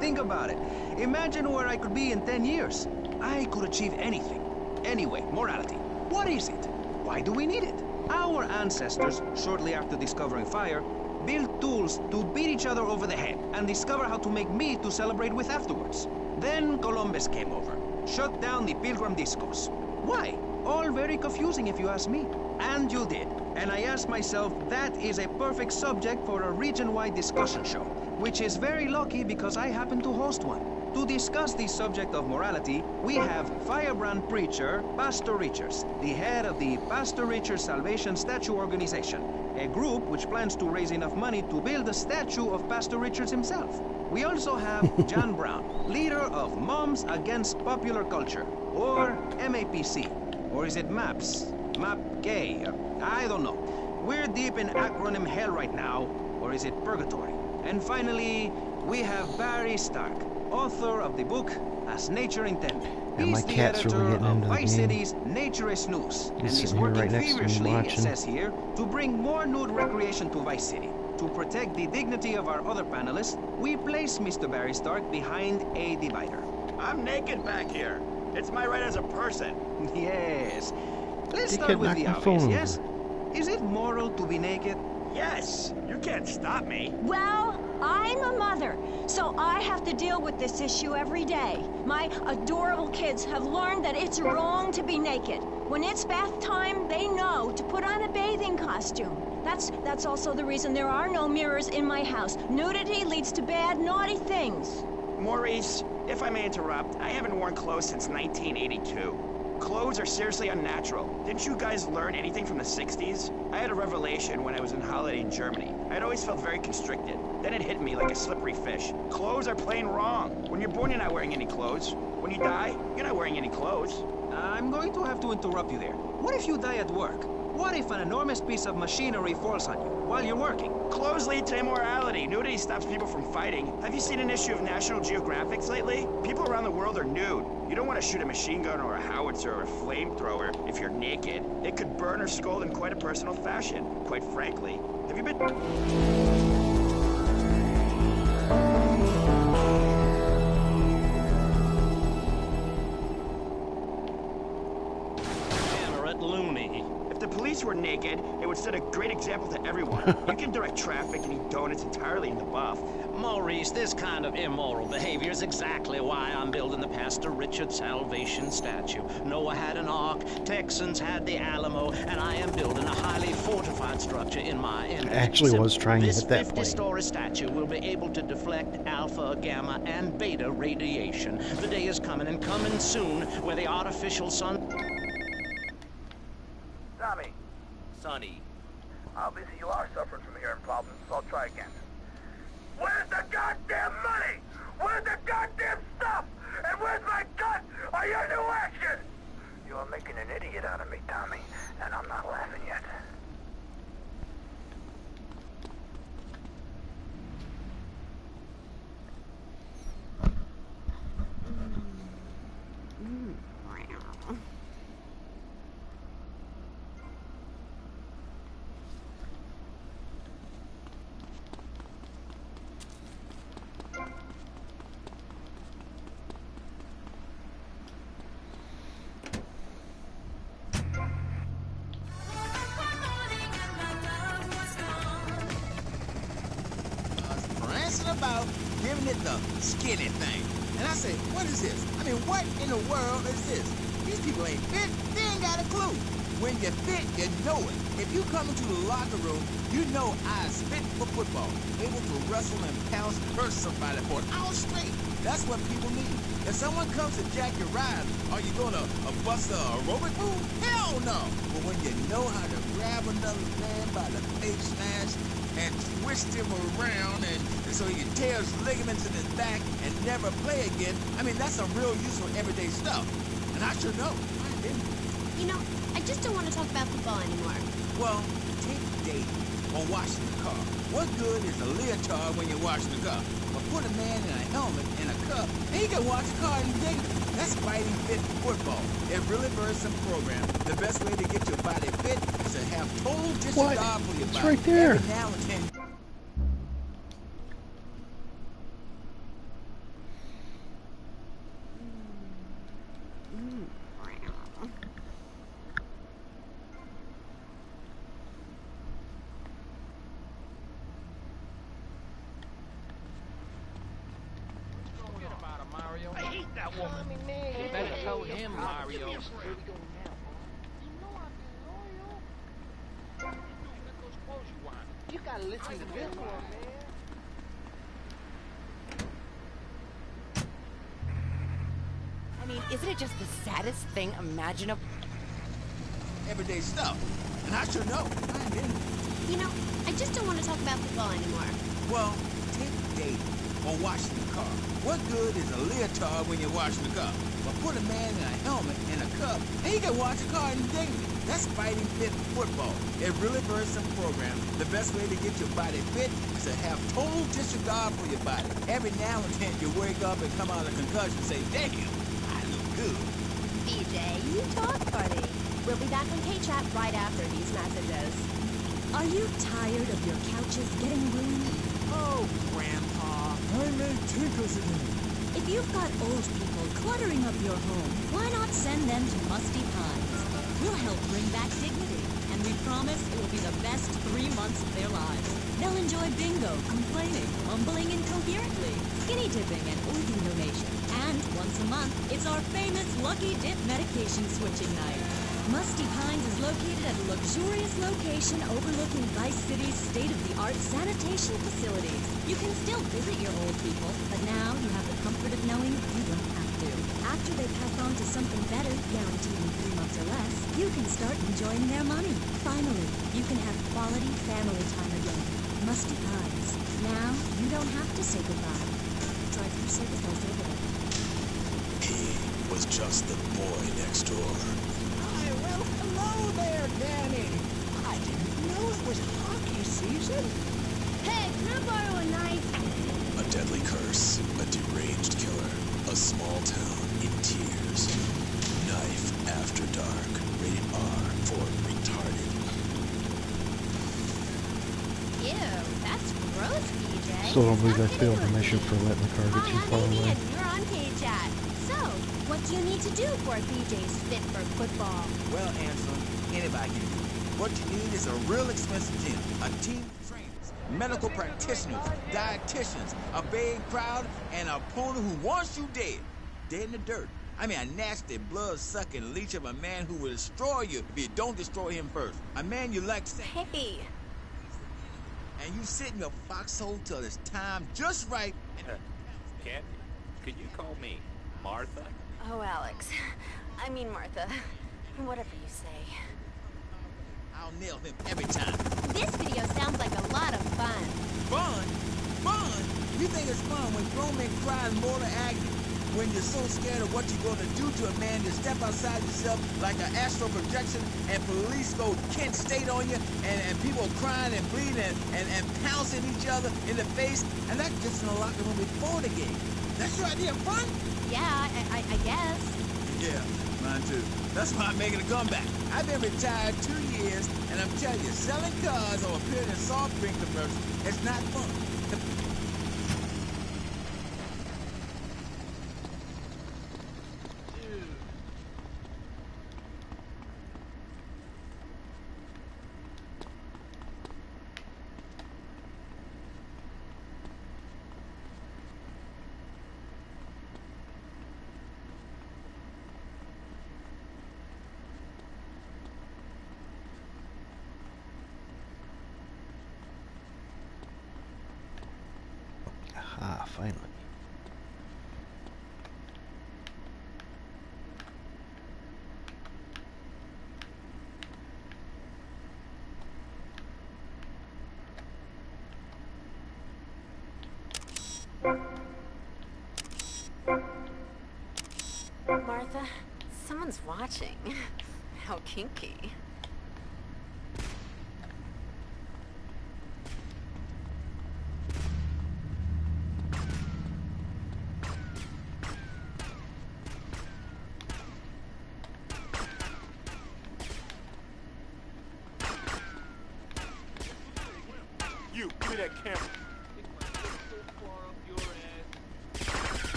Think about it. Imagine where I could be in 10 years. I could achieve anything. Anyway, morality. What is it? Why do we need it? Our ancestors, shortly after discovering fire, built tools to beat each other over the head and discover how to make meat to celebrate with afterwards. Then Columbus came over, shut down the Pilgrim discos. Why? All very confusing if you ask me. And you did. And I asked myself, that is a perfect subject for a region-wide discussion show, which is very lucky because I happen to host one. To discuss the subject of morality, we have firebrand preacher Pastor Richards, the head of the Pastor Richards Salvation Statue Organization, a group which plans to raise enough money to build a statue of Pastor Richards himself. We also have John Brown, leader of Moms Against Popular Culture, or MAPC. Or is it MAPS? MAP-Gay? I don't know. We're deep in acronym hell right now, or is it purgatory? And finally, we have Barry Stark, author of the book As Nature Intended. And my He's the cat's really editor getting of into the Vice game. City's Naturist News, and He's he's sitting here working right next to me feverishly, it watching. says here, to bring more nude recreation to Vice City. To protect the dignity of our other panelists, we place Mr. Barry Stark behind a divider. I'm naked back here. It's my right as a person. Yes. Let's Dickhead, start with knock the my obvious, phone yes? Is it moral to be naked? Yes. You can't stop me. Well, I'm a mother, so I have to deal with this issue every day. My adorable kids have learned that it's wrong to be naked. When it's bath time, they know to put on a bathing costume. That's also the reason there are no mirrors in my house. Nudity leads to bad, naughty things. Maurice, if I may interrupt, I haven't worn clothes since 1982. Clothes are seriously unnatural. Didn't you guys learn anything from the 60s? I had a revelation when I was on holiday in Germany. I'd always felt very constricted. Then it hit me like a slippery fish. Clothes are plain wrong. When you're born, you're not wearing any clothes. When you die, you're not wearing any clothes. I'm going to have to interrupt you there. What if you die at work? What if an enormous piece of machinery falls on you while you're working? Clothes lead to immorality. Nudity stops people from fighting. Have you seen an issue of National Geographic lately? People around the world are nude. You don't want to shoot a machine gun or a howitzer or a flamethrower if you're naked. It could burn or scold in quite a personal fashion, quite frankly. Have you been... Looney. If the police were naked, it would set a great example to everyone. You can direct traffic and eat donuts entirely in the buff. Maurice, this kind of immoral behavior is exactly why I'm building the Pastor Richard Salvation statue. Noah had an ark, Texans had the Alamo, and I am building a highly fortified structure in my image. I actually was trying to hit that This 50-story statue will be able to deflect alpha, gamma, and beta radiation. The day is coming, and coming soon, where the artificial sun... Tommy, Sonny. obviously you are suffering from hearing problems, so I'll try again. Where's the goddamn money? Where's the goddamn stuff? And where's my cut? Are you new action? You are making an idiot out of me, Tommy, and I'm not laughing yet. About giving it the skinny thing. And I say, what is this? I mean, what in the world is this? These people ain't fit. They ain't got a clue. When you fit, you know it. If you come into the locker room, you know I is fit for football. Able to wrestle and pounce, curse somebody for an hour straight. That's what people need. If someone comes to jack your ride, are you gonna bust a aerobic move? Hell no. But when you know how to grab another man by the face snatch and twist him around and so he can tear his ligaments in his back and never play again, I mean, that's some real useful everyday stuff. And I should know. I've been there. You know, I just don't want to talk about football anymore. Well, take dating or washing the car. What good is a leotard when you're washing the car? But put a man in a helmet and a cup, and he can wash the car and dig it. That's fighting fit for football. It's really very simple program. The best way to get your body fit is to have total disregard for your body. It's right there. Every now and then. I hate that woman. You better tell him, Mario. Where we going now? You gotta listen to this one, man. Isn't it just the saddest thing imaginable? Everyday stuff. And I should know. I'm in it. You know, I just don't want to talk about football anymore. Well, take dating or washing the car. What good is a leotard when you're washing the car? But put a man in a helmet and a cup, and he can wash a car in dignity. That's fighting fit football. It really very simple program. The best way to get your body fit is to have total disregard for your body. Every now and then you wake up and come out of concussion and say, damn, I look good. BJ, you talk funny. We'll be back on K-Chat right after these messages. Are you tired of your couches getting ruined? Oh, Grandpa. I made tinkles again. If you've got old people cluttering up your home, why not send them to Musty Pines? We'll help bring back dignity, and we promise it will be the best 3 months of their lives. They'll enjoy bingo, complaining, mumbling incoherently, skinny dipping, and organ donation. And once a month, it's our famous Lucky Dip medication switching night. Musty Pines is located at a luxurious location overlooking Vice City's state-of-the-art sanitation facilities. You can still visit your old people, but now you have the comfort of knowing you don't have to. After they pass on to something better, guaranteed in 3 months or less, you can start enjoying their money. Finally, you can have quality family time again. Musty Pines. Now, you don't have to say goodbye. Drive-through service also available. He was just the boy next door. Well, hello there, Danny. I didn't know it was hockey season. Hey, can I borrow a knife? A deadly curse, a deranged killer, a small town in tears. Knife After Dark, rated R for retarded. Ew, that's gross, BJ. Still don't believe I failed the mission for letting the car get too Hi, far I'm Amy, away. and you're on K-Chat. So, what do you need to do for BJ's fit for football? Well, Angela, anybody can do it. What you need is a real expensive gym, a team of trainers, medical practitioners, dietitians, a big crowd, and an opponent who wants you dead. Dead in the dirt. I mean, a nasty, blood-sucking leech of a man who will destroy you if you don't destroy him first. A man you like to say, hey. And you sit in your foxhole till it's time just right. Candy, could you call me Martha? Oh, Alex. I mean Martha. Whatever you say. I'll nail him every time. This video sounds like a lot of fun. Fun? Fun? You think it's fun when grown men cry in mortal agony? When you're so scared of what you're going to do to a man, you step outside yourself like an astral projection and police go Kent State on you and people crying and bleeding and pouncing each other in the face. And that's just in the locker room before the game. That's your idea of fun? Yeah, I guess. Yeah, mine too. That's why I'm making a comeback. I've been retired 2 years, and I'm telling you, selling cars or appearing in soft drink commercials, it's not fun. Ah, finally. Martha, someone's watching. How kinky. You, give me that camera.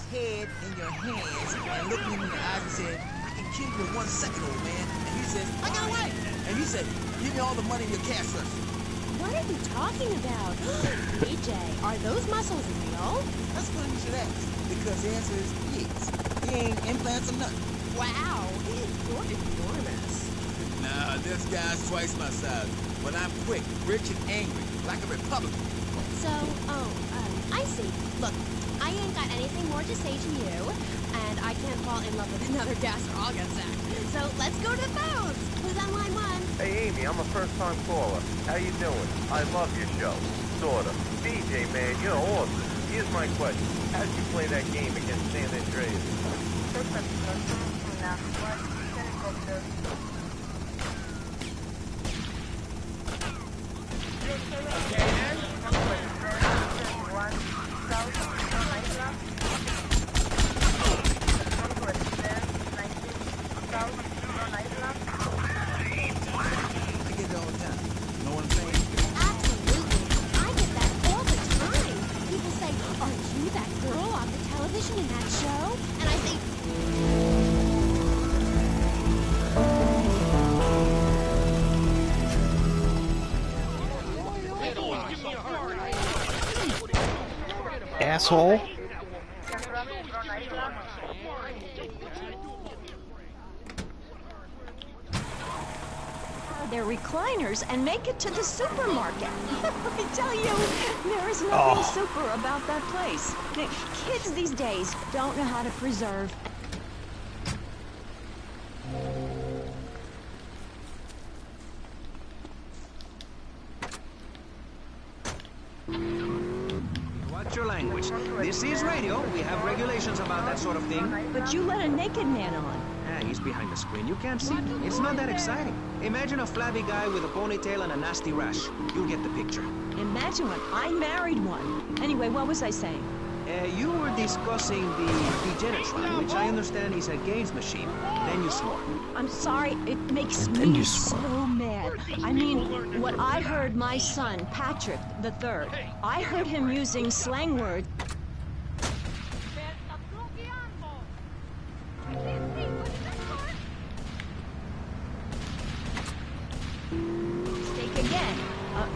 head in your hands and looked me in the eyes and said, I can kill you in 1 second, old man. And he said, I got a wife. And you said, give me all the money in your cash register. What are you talking about? BJ, are those muscles real? That's funny you should ask, because the answer is yes. He ain't implants or nothing. Wow, you're enormous. Nah, this guy's twice my size. But I'm quick, rich, and angry, like a Republican. So, I see. Look, I ain't got anything more to say to you, and I can't fall in love with another gas or I'll get sacked. So let's go to the phones. Who's on line 1? Hey, Amy, I'm a first-time caller. How you doing? I love your show. Sorta. BJ, man, you're awesome. Here's my question. How'd you play that game against San Andreas? In that show, and I think asshole. Their recliners and make it to the supermarket. I tell you, there is nothing super about that place. Kids these days don't know how to preserve. Watch your language. This is radio. We have regulations about that sort of thing. But you let a naked man on. Ah, he's behind the screen. You can't see. It's not that exciting. Imagine a flabby guy with a ponytail and a nasty rash. You'll get the picture. Imagine one. I married one. Anyway, what was I saying? You were discussing the degeneratron, which I understand is a games machine. Then you swore. I'm sorry, it makes me so mad. I mean, what I heard my son, Patrick III, I heard him using slang words. Speak again.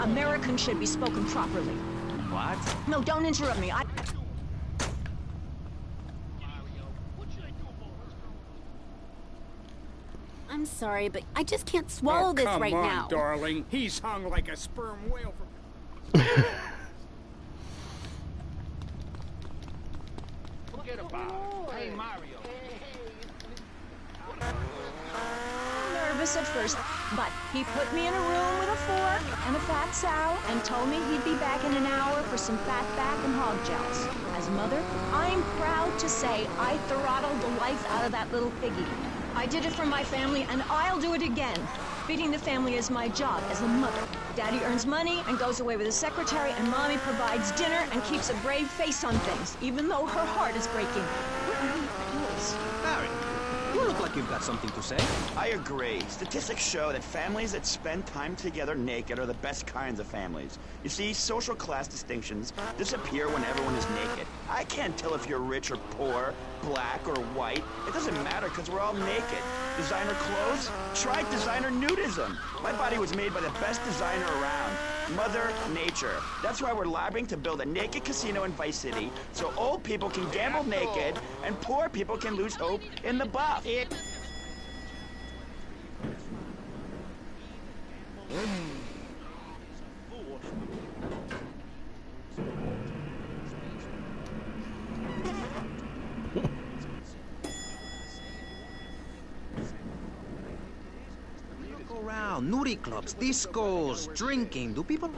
American should be spoken properly. What? No, don't interrupt me. I'm sorry, but I just can't swallow this right now. Come on, darling. He's hung like a sperm whale for... Forget about it. Hey, Mario. Nervous at first, but he put me in a room with a fork and a fat sow and told me he'd be back in an hour for some fat back and hog gels. As mother, I'm proud to say I throttled the life out of that little piggy. I did it for my family, and I'll do it again. Feeding the family is my job as a mother. Daddy earns money and goes away with his secretary, and Mommy provides dinner and keeps a brave face on things, even though her heart is breaking. Where are you close? Barry, you look like you've got something to say. I agree. Statistics show that families that spend time together naked are the best kinds of families. You see, social class distinctions disappear when everyone is naked. I can't tell if you're rich or poor, black or white. It doesn't matter because we're all naked. Designer clothes? Try designer nudism. My body was made by the best designer around, Mother Nature. That's why we're lobbying to build a naked casino in Vice City so old people can gamble naked and poor people can lose hope in the buff. Look around. Nudie clubs, discos, drinking. Do people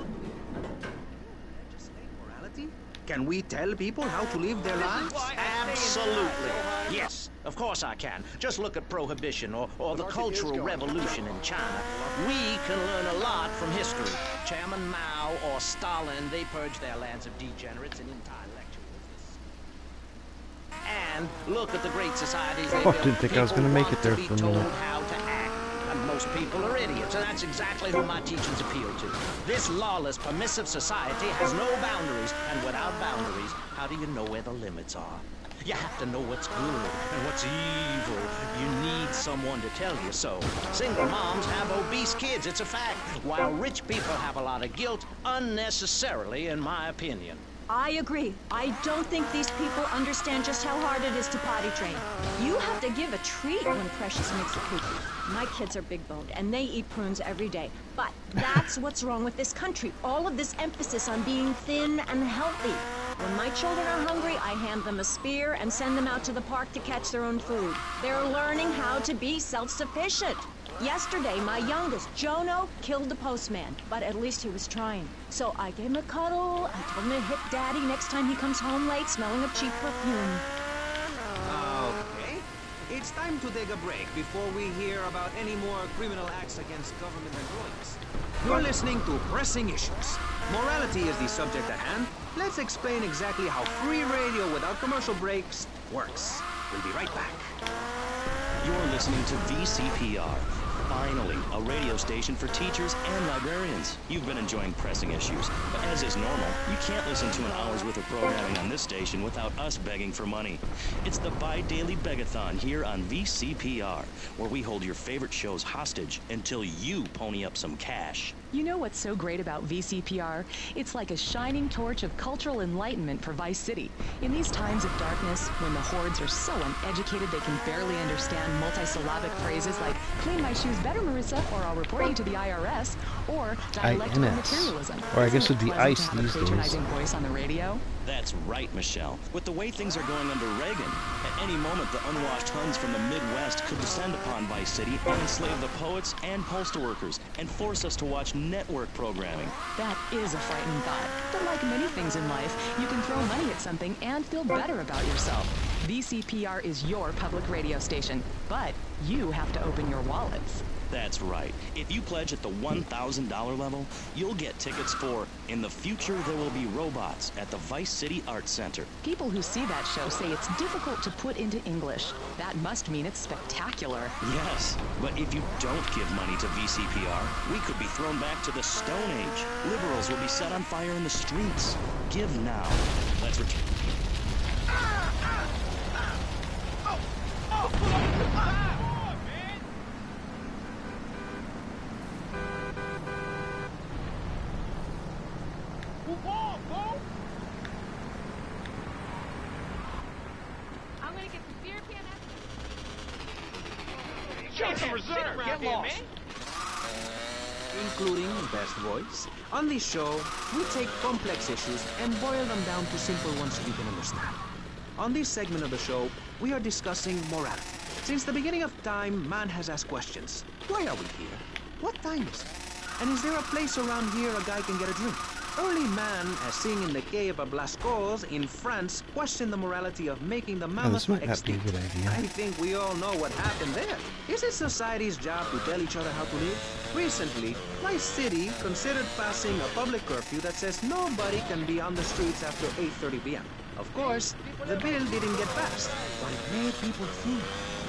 morality? Can we tell people how to live their lives? Absolutely. Yes, of course I can. Just look at Prohibition or the Cultural Revolution in China. We can learn a lot from history. Chairman Mao or Stalin, they purged their lands of degenerates and intellectuals. And look at the great societies they built. Didn't think I was going to make it there for a minute. How to act. And most people are idiots, and that's exactly who my teachings appeal to. This lawless, permissive society has no boundaries, and without boundaries, how do you know where the limits are? You have to know what's good and what's evil. You need someone to tell you so. Single moms have obese kids, it's a fact, while rich people have a lot of guilt, unnecessarily, in my opinion. I agree. I don't think these people understand just how hard it is to potty train. You have to give a treat when Precious makes a poop. My kids are big-boned, and they eat prunes every day. But that's what's wrong with this country. All of this emphasis on being thin and healthy. When my children are hungry, I hand them a spear and send them out to the park to catch their own food. They're learning how to be self-sufficient. Yesterday, my youngest, Jono, killed the postman, but at least he was trying. So I gave him a cuddle, I told him to hit Daddy next time he comes home late smelling of cheap perfume. Okay. It's time to take a break before we hear about any more criminal acts against government employees. You're listening to Pressing Issues. Morality is the subject at hand. Let's explain exactly how free radio without commercial breaks works. We'll be right back. You're listening to VCPR. Finally, a radio station for teachers and librarians. You've been enjoying Pressing Issues, but as is normal, you can't listen to an hour's worth of programming on this station without us begging for money. It's the bi-daily begathon here on VCPR, where we hold your favorite shows hostage until you pony up some cash. You know what's so great about VCPR? It's like a shining torch of cultural enlightenment for Vice City. In these times of darkness, when the hordes are so uneducated they can barely understand multisyllabic phrases like, clean my shoes better, Marissa, or I'll report you to the IRS, or dialectical materialism. Or I guess it'd be Isn't it ICE pleasant to have a these days. patronizing voice on the radio? That's right, Michelle. With the way things are going under Reagan, at any moment the unwashed Huns from the Midwest could descend upon Vice City and enslave the poets and postal workers and force us to watch network programming. That is a frightening thought. But like many things in life, you can throw money at something and feel better about yourself. VCPR is your public radio station, but you have to open your wallets. That's right. If you pledge at the $1,000 level, you'll get tickets for In the Future There Will Be Robots at the Vice City Arts Center. People who see that show say it's difficult to put into English. That must mean it's spectacular. Yes, but if you don't give money to VCPR, we could be thrown back to the Stone Age. Liberals will be set on fire in the streets. Give now. Let's return. I'm gonna get the beer can Show some reserve. Get lost. Including Best Voice. On this show, we take complex issues and boil them down to simple ones you can understand. On this segment of the show, we are discussing morality. Since the beginning of time, man has asked questions. Why are we here? What time is it? And is there a place around here a guy can get a drink? Early man, as seen in the cave of Blascaux in France, questioned the morality of making the mammoth this might not be a extinct. good idea. I think we all know what happened there. Is it society's job to tell each other how to live? Recently, Vice City considered passing a public curfew that says nobody can be on the streets after 8:30 p.m. Of course, the bill didn't get passed, but it made people think.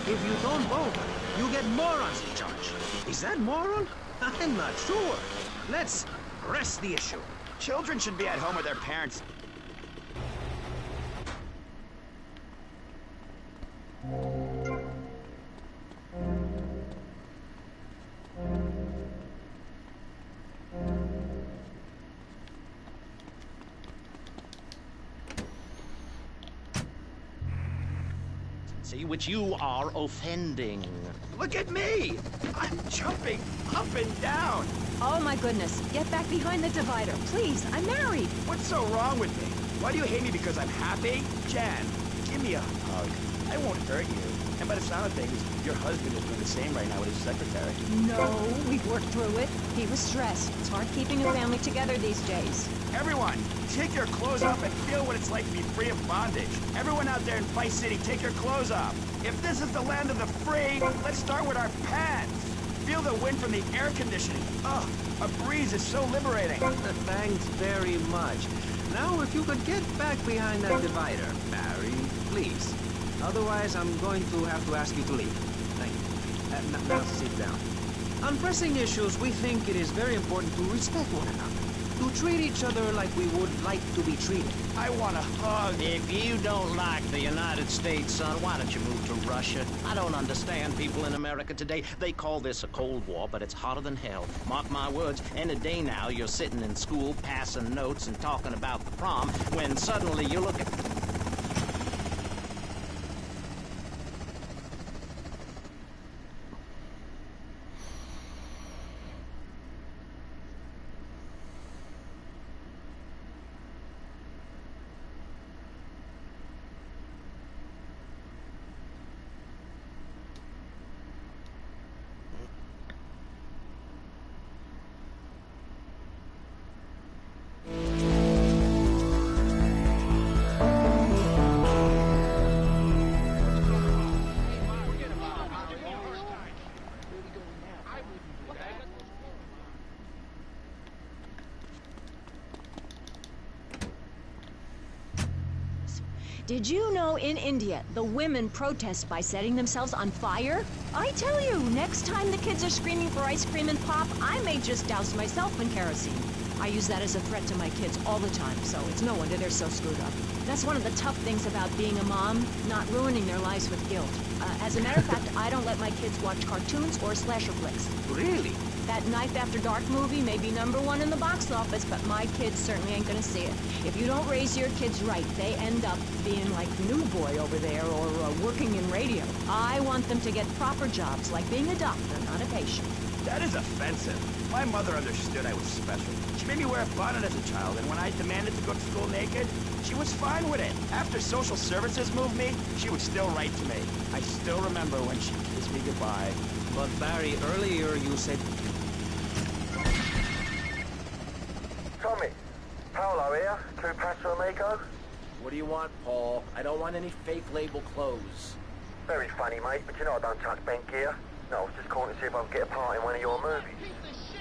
If you don't vote, you get morons in charge. Is that moral? I'm not sure. Let's press the issue. Children should be at home with their parents. See, which you are offending. Look at me! I'm jumping up and down. Oh my goodness, get back behind the divider, please, I'm married. What's so wrong with me? Why do you hate me because I'm happy? Jan, give me a hug. I won't hurt you. And by the sound of things, your husband is doing the same right now with his secretary. No, we've worked through it. He was stressed. It's hard keeping a family together these days. Everyone, take your clothes off and feel what it's like to be free of bondage. Everyone out there in Vice City, take your clothes off. If this is the land of the free, let's start with our pants. Feel the wind from the air conditioning. Oh, a breeze is so liberating. Thanks very much. Now, if you could get back behind that divider, Barry, please. Otherwise, I'm going to have to ask you to leave. Thank you. Now sit down. On pressing issues, we think it is very important to respect one another. to treat each other like we would like to be treated. I want a hug. If you don't like the United States, son, why don't you move to Russia? I don't understand people in America today. They call this a Cold War, but it's hotter than hell. Mark my words, any day now you're sitting in school passing notes and talking about the prom, when suddenly you look at... Did you know in India, the women protest by setting themselves on fire? I tell you, next time the kids are screaming for ice cream and pop, I may just douse myself in kerosene. I use that as a threat to my kids all the time, so it's no wonder they're so screwed up. That's one of the tough things about being a mom, not ruining their lives with guilt. As a matter of fact, I don't let my kids watch cartoons or slasher flicks. Really? That Knife After Dark movie may be #1 in the box office, but my kids certainly ain't gonna see it. If you don't raise your kids right, they end up being like New Boy over there or working in radio. I want them to get proper jobs, like being a doctor, not a patient. That is offensive. My mother understood I was special. She made me wear a bonnet as a child, and when I demanded to go to school naked, she was fine with it. After social services moved me, she would still write to me. I still remember when she kissed me goodbye. But Barry, earlier you said... Tommy, Paolo here, two Paso Amigo. What do you want, Paul? I don't want any fake label clothes. Very funny, mate, but you know I don't touch bent gear. No, I was just calling to see if I could get a part in one of your movies.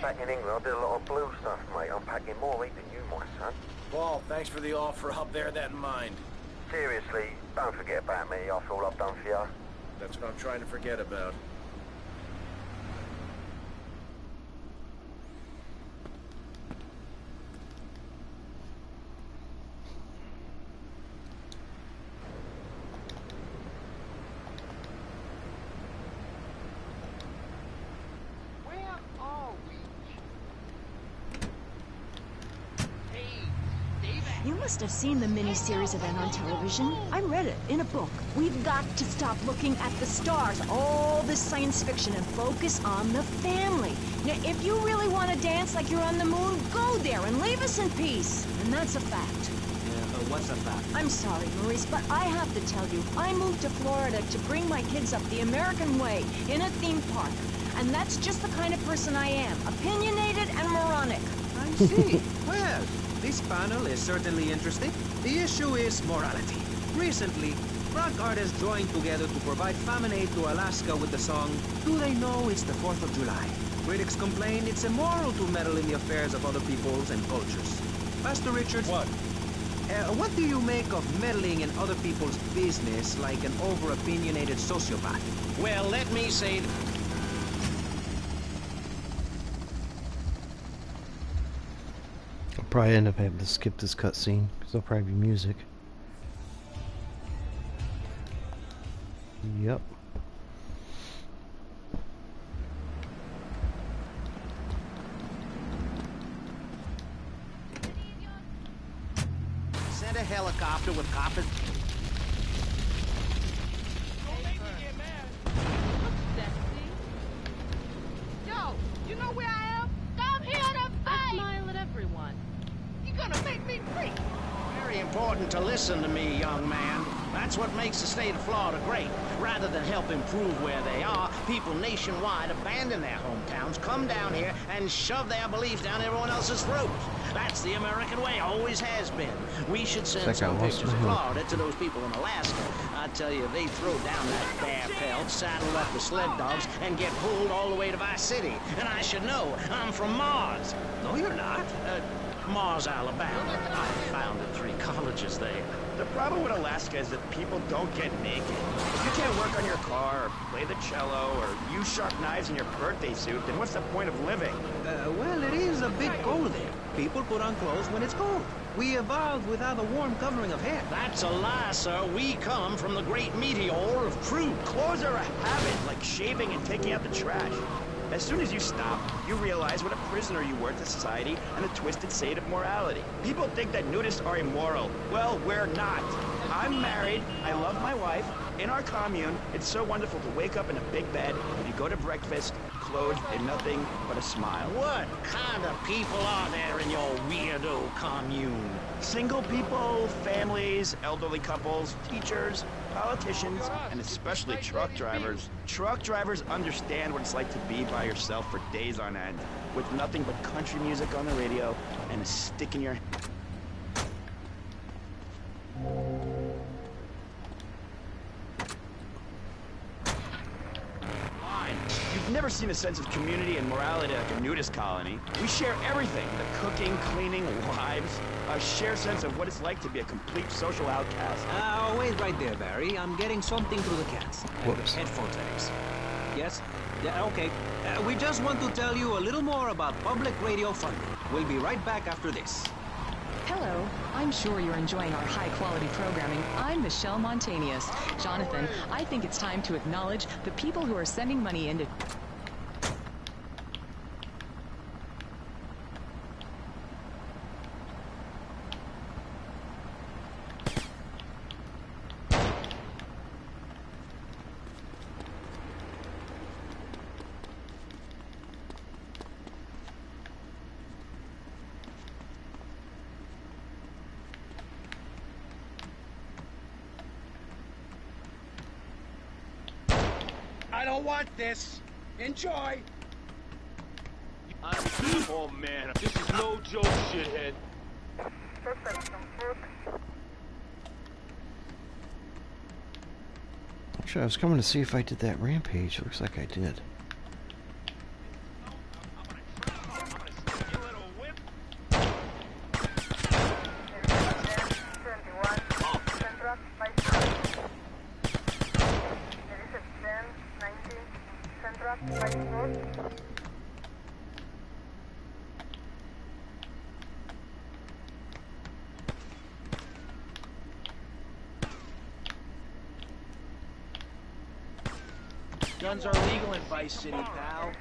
Back in England, I did a lot of blue stuff, mate. I'm packing more heat than you, my son. Paul, thanks for the offer. I'll bear that in mind. Seriously, don't forget about me after all I've done for you. That's what I'm trying to forget about. You must have seen the miniseries event on television. I read it in a book. We've got to stop looking at the stars, all this science fiction, and focus on the family. Now, if you really want to dance like you're on the moon, go there and leave us in peace. And that's a fact. What's a fact? I'm sorry, Maurice, but I have to tell you, I moved to Florida to bring my kids up the American way in a theme park. And that's just the kind of person I am, opinionated and moronic. I see. Well, this panel is certainly interesting. The issue is morality. Recently, rock artists joined together to provide famine aid to Alaska with the song, Do They Know It's the 4th of July? Critics complain it's immoral to meddle in the affairs of other peoples and cultures. Pastor Richards... What? What do you make of meddling in other people's business like an over-opinionated sociopath? Well, let me say... I'll probably end up having to skip this cutscene because there'll probably be music. Yep. Send a helicopter with coppers... Yo, you know where I am? I'm here to fight! I smile at everyone. You're gonna make me free! Very important to listen to me, young man. That's what makes the state of Florida great. Rather than help improve where they are, people nationwide abandon their hometowns, come down here, and shove their beliefs down everyone else's throats. That's the American way, always has been. We should send some pictures of Florida to those people in Alaska. I tell you, they throw down that bear pelt, saddle up the sled dogs, and get pulled all the way to Vice City. And I should know, I'm from Mars. No, you're not. Mars, Alabama. I founded 3 colleges there. The problem with Alaska is that people don't get naked. If you can't work on your car, or play the cello, or use sharp knives in your birthday suit, then what's the point of living? Well, it is a bit cold there. People put on clothes when it's cold. We evolved without a warm covering of hair. That's a lie, sir. We come from the great meteor of truth. Clothes are a habit, like shaving and taking out the trash. As soon as you stop, you realize what a prisoner you were to society and a twisted state of morality. People think that nudists are immoral. Well, we're not. I'm married, I love my wife. In our commune, it's so wonderful to wake up in a big bed and you go to breakfast, clothed in nothing but a smile. What kind of people are there in your weirdo commune? Single people, families, elderly couples, teachers, politicians, and especially truck drivers. Truck drivers understand what it's like to be by yourself for days on end, with nothing but country music on the radio and a stick in your... You've never seen a sense of community and morality like a nudist colony. We share everything, the cooking, cleaning, wives, a shared sense of what it's like to be a complete social outcast. Wait right there, Barry. I'm getting something through the cats. Whoops. Headphone settings. Yes? Yeah, okay. We just want to tell you a little more about public radio funding. We'll be right back after this. Hello. I'm sure you're enjoying our high-quality programming. I'm Michelle Montanius. Jonathan, I think it's time to acknowledge the people who are sending money into... I don't want this. Enjoy. Oh man, this is no joke, shithead. Actually, I was coming to see if I did that rampage. Looks like I did. Guns are legal in Vice City, pal.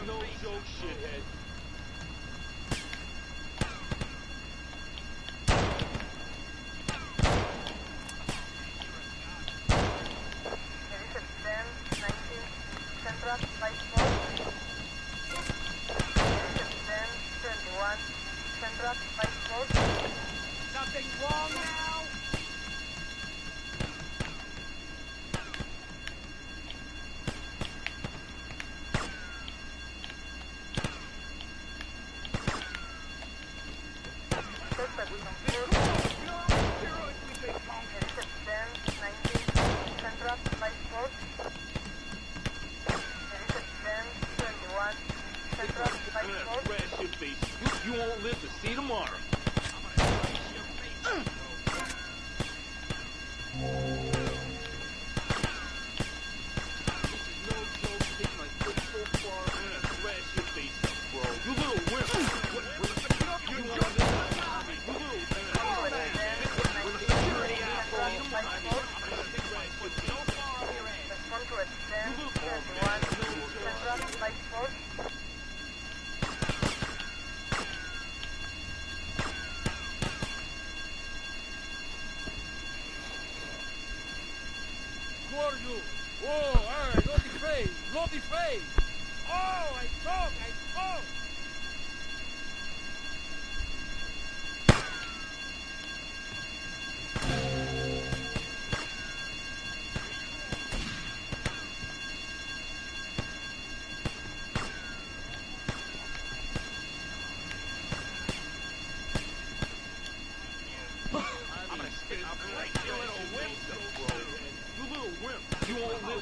No joke, shithead. Something wrong now? You won't live to see tomorrow.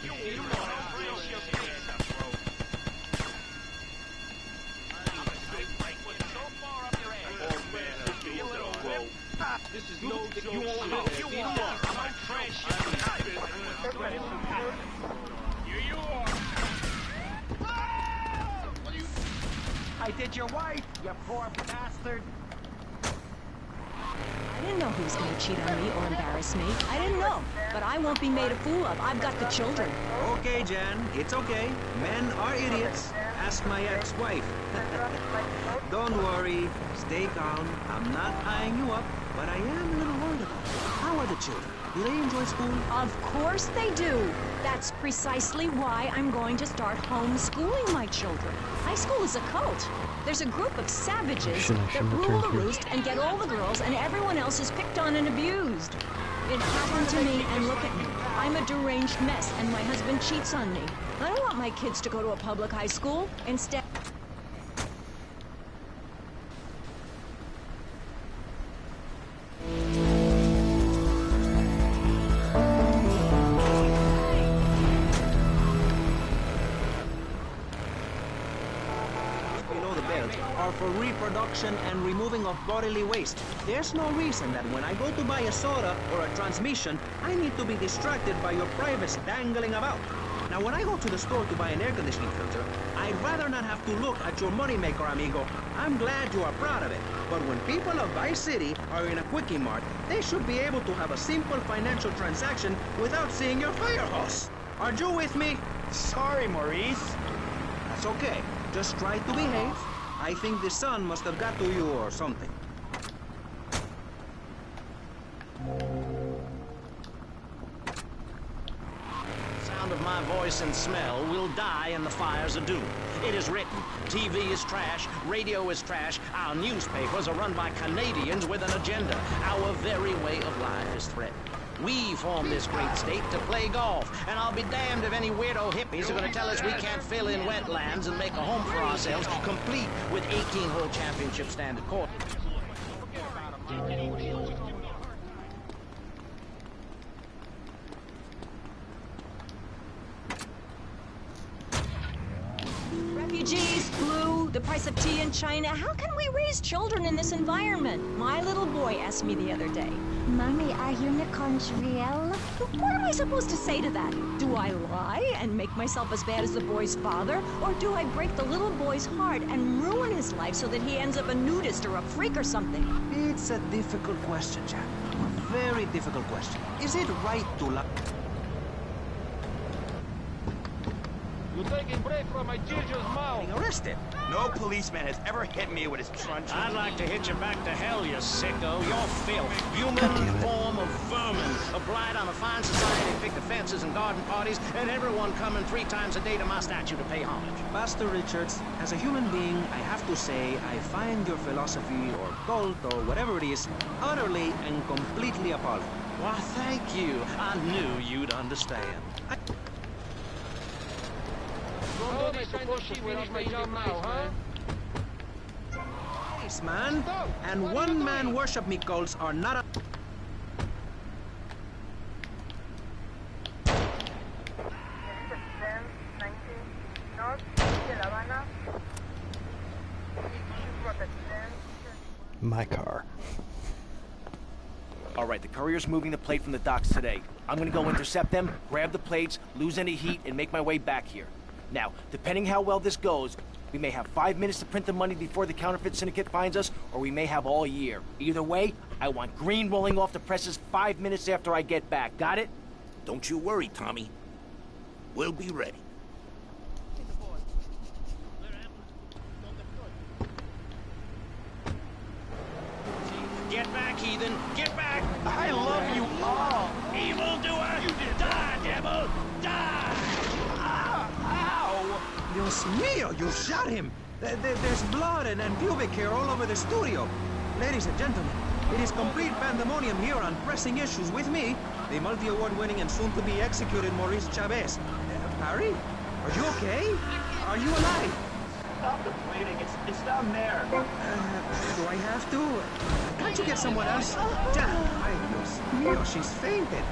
This is no joke. You are. I'm fresh. Here you are. I did your wife, you poor bastard. I didn't know who was going to cheat on me or embarrass me. I didn't know. But I won't be made a fool of. I've got the children. Okay, Jan, it's okay. Men are idiots. Ask my ex-wife. Don't worry. Stay calm. I'm not eyeing you up, but I am a little worried about you. How are the children? Do they enjoy school? Of course they do. That's precisely why I'm going to start homeschooling my children. High school is a cult. There's a group of savages that rule the roost and get all the girls, and everyone else is picked on and abused. It happened to me, and look at me. I'm a deranged mess, and my husband cheats on me. I don't want my kids to go to a public high school. Instead... Below the belt are for reproduction and removing of bodily waste. There's no reason that when I go to buy a soda or a transmission, I need to be distracted by your privates dangling about. Now, when I go to the store to buy an air conditioning filter, I'd rather not have to look at your moneymaker, amigo. I'm glad you are proud of it. But when people of Vice City are in a Quickie Mart, they should be able to have a simple financial transaction without seeing your fire hose. Are you with me? Sorry, Maurice. That's okay. Just try to behave. I think the sun must have got to you or something. Sound of my voice and smell will die in the fires of doom. It is written, TV is trash, radio is trash, our newspapers are run by Canadians with an agenda. Our very way of life is threatened. We formed this great state to play golf, and I'll be damned if any weirdo hippies are going to tell us we can't fill in wetlands and make a home for ourselves, complete with 18-hole championship standard courses. Refugees, flu, the price of tea in China. How can we raise children in this environment? My little boy asked me the other day, Mommy, are unicorns real? What am I supposed to say to that? Do I lie and make myself as bad as the boy's father? Or do I break the little boy's heart and ruin his life so that he ends up a nudist or a freak or something? It's a difficult question, Jack. A very difficult question. Is it right to lie? You're taking break from my teacher's mouth. Arrested. No policeman has ever hit me with his truncheon. I'd like to hit you back to hell, you sicko. You're filth. Human form of vermin. A blight on a fine society, picket fences and garden parties, and everyone coming 3 times a day to my statue to pay homage. Pastor Richards, as a human being, I have to say I find your philosophy or cult or whatever it is utterly and completely appalling. Why, thank you. I knew you'd understand. How am I supposed to finish my job now, huh? Nice, man. And one-man worship me cults are not a... My car. All right, the courier's moving the plate from the docks today. I'm gonna go intercept them, grab the plates, lose any heat, and make my way back here. Now, depending how well this goes, we may have 5 minutes to print the money before the counterfeit syndicate finds us, or we may have all year. Either way, I want green rolling off the presses 5 minutes after I get back. Got it? Don't you worry, Tommy. We'll be ready. Get back, heathen! Get back! I love you all! Evildoer! You did die, devil! Die! Ow! Dios mío, you shot him! There's blood and pubic hair all over the studio. Ladies and gentlemen, it is complete pandemonium here on Pressing Issues with me, the multi-award winning and soon-to-be executed Maurice Chavez. Harry? Are you okay? Are you alive? Stop the bleeding. It's down there. Do I have to? Can't you get someone else? Ay, Dios mío, she's fainted.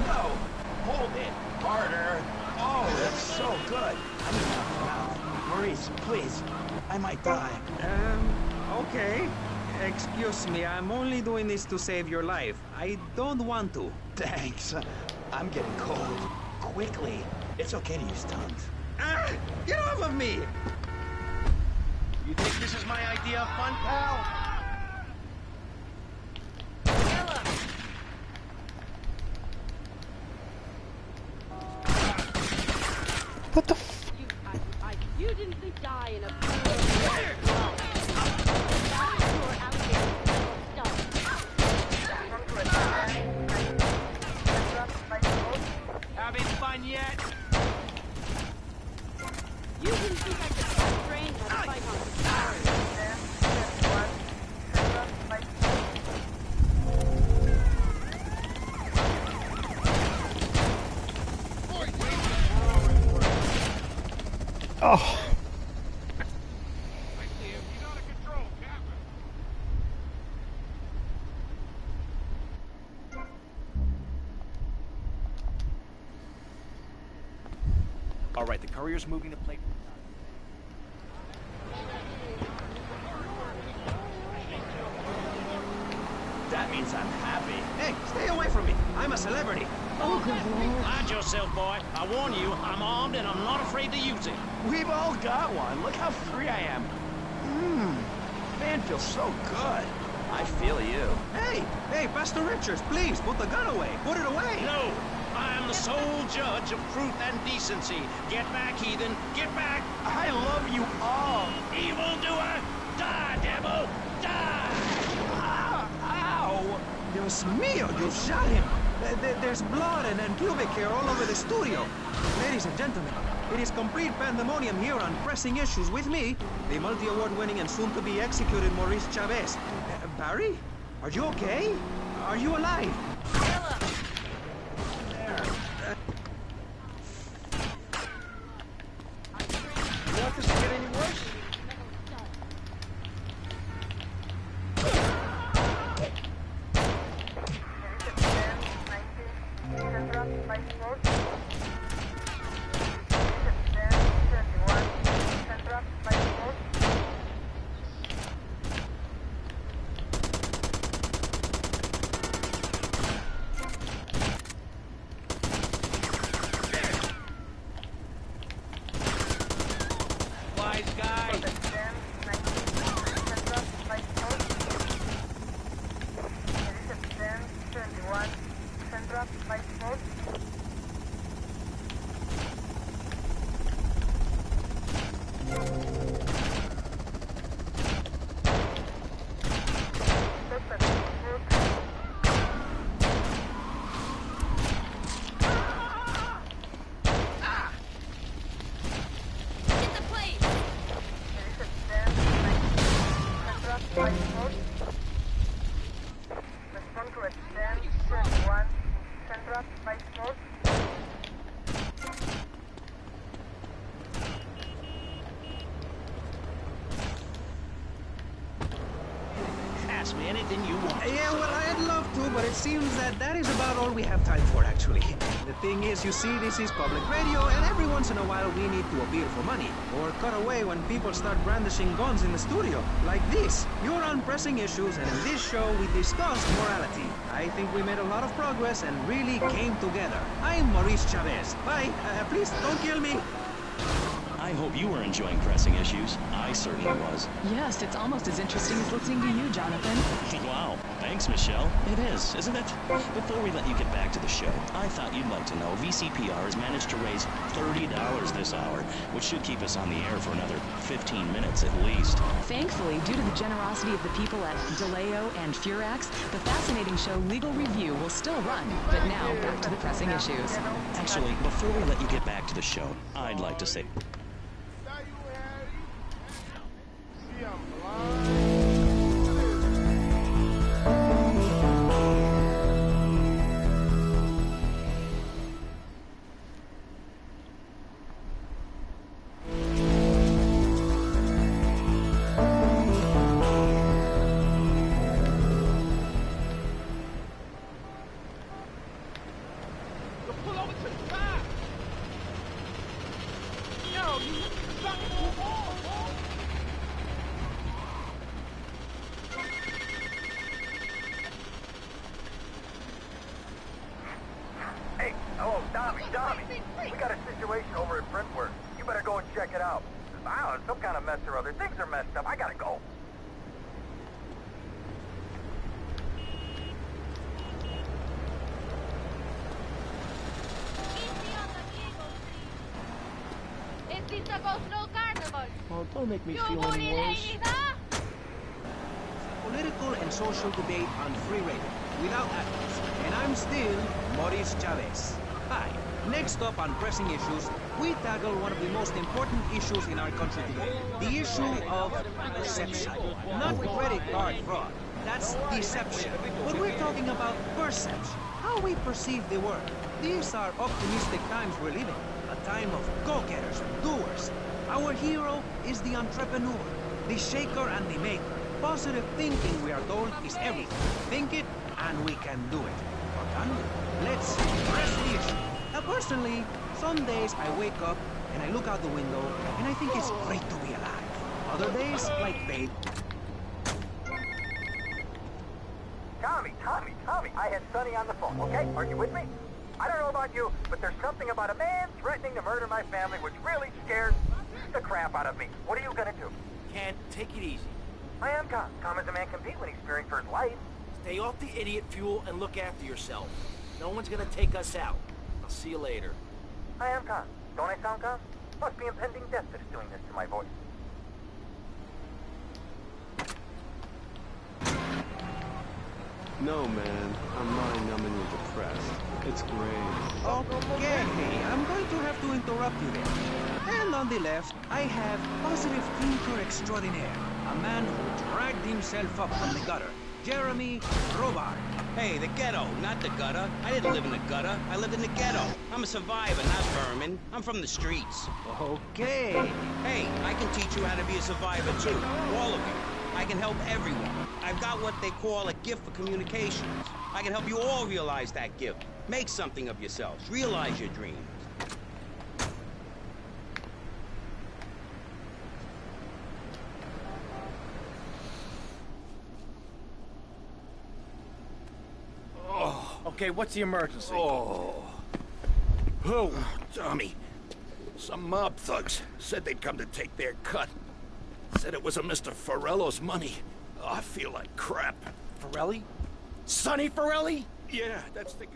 No! Hold it! Harder! Oh, that's so good. I need nothing now. Maurice, please. I might die. Okay. Excuse me, I'm only doing this to save your life. I don't want to. Thanks. I'm getting cold. Quickly. It's okay to use tongues. Ah! Get off of me! You think this is my idea of fun, pal? What the You didn't think die in a Having fun yet? You didn't think I could train how to fight on Oh. All right, the courier's moving the plate. That means I'm happy. Hey, stay away from me. I'm a celebrity. Oh, good lord. Hide yourself, boy. I warn you, I'm armed and I'm not afraid to use it. We've all got one. Look how free I am. Man feels so good. I feel you. Hey, Pastor Richards, please, put the gun away. Put it away. No, I am the sole judge of truth and decency. Get back, heathen. Get back. I love you all. Evildoer, die, devil, die. Ow! Dios mío, you shot him. There's blood and pubic hair all over the studio. Ladies and gentlemen, it is complete pandemonium here on Pressing Issues with me, the multi-award winning and soon-to-be executed Maurice Chavez. Barry? Are you okay? Are you alive? You want this to get any worse? Ask me anything you want. Yeah, well, I'd love to, but it seems that is about all we have time for, actually. The thing is, you see, this is public radio, and every once in a while we need to appeal for money. Or cut away when people start brandishing guns in the studio. Like this. You're on Pressing Issues, and in this show we discuss morality. I think we made a lot of progress and really came together. I'm Maurice Chavez. Bye. Please, don't kill me. I hope you were enjoying Pressing Issues. I certainly was. Yes, it's almost as interesting as listening to you, Jonathan. Wow. Thanks, Michelle. It is, isn't it? Before we let you get back to the show, I thought you'd like to know VCPR has managed to raise $30 this hour, which should keep us on the air for another 15 minutes at least. Thankfully, due to the generosity of the people at DeLeo and Furax, the fascinating show Legal Review will still run. But now, back to the Pressing Issues. Actually, before we let you get back to the show, I'd like to say... Tommy, we got a situation over at Printworks. You better go and check it out. I don't know, some kind of mess or other. Things are messed up. I gotta go. Is this a go-slow carnival? Oh, don't make me You feel bully any worse. ladies, huh? Political and social debate on free radio, without adults. And I'm still Maurice Chavez. Hi. Next up on Pressing Issues, we tackle one of the most important issues in our country today. The issue of perception. Not credit card fraud. That's deception. But we're talking about perception. How we perceive the world. These are optimistic times we're living. A time of go-getters and doers. Our hero is the entrepreneur, the shaker and the maker. Positive thinking, we are told, is everything. Think it, and we can do it. Or can we? Let's press the issue. Now, personally, some days I wake up and I look out the window and I think it's great to be alive. Other days, like babe. Tommy, I had Sonny on the phone, okay? Are you with me? I don't know about you, but there's something about a man threatening to murder my family which really scares the crap out of me. What are you gonna do? Can't take it easy. I am calm. Calm as a man can be when he's fearing for his life. Stay off the idiot fuel and look after yourself. No one's gonna take us out. I'll see you later. I am calm. Don't I sound calm? Must be impending death that is doing this to my voice. No, man. I'm mind-numbingly depressed. It's great. Okay, I'm going to have to interrupt you there. And on the left, I have positive thinker extraordinaire. A man who dragged himself up from the gutter. Jeremy Robart. Hey, the ghetto, not the gutter. I didn't live in the gutter. I lived in the ghetto. I'm a survivor, not vermin. I'm from the streets. Okay. Hey, I can teach you how to be a survivor, too. All of you. I can help everyone. I've got what they call a gift for communications. I can help you all realize that gift. Make something of yourselves. Realize your dreams. Okay, what's the emergency? Oh, Tommy. Some mob thugs said they'd come to take their cut. Said it was a Mr. Forello's money. I feel like crap. Forelli? Sonny Forelli? Yeah, that's the guy.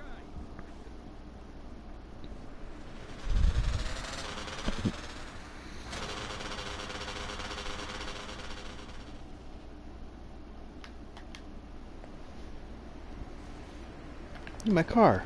In my car.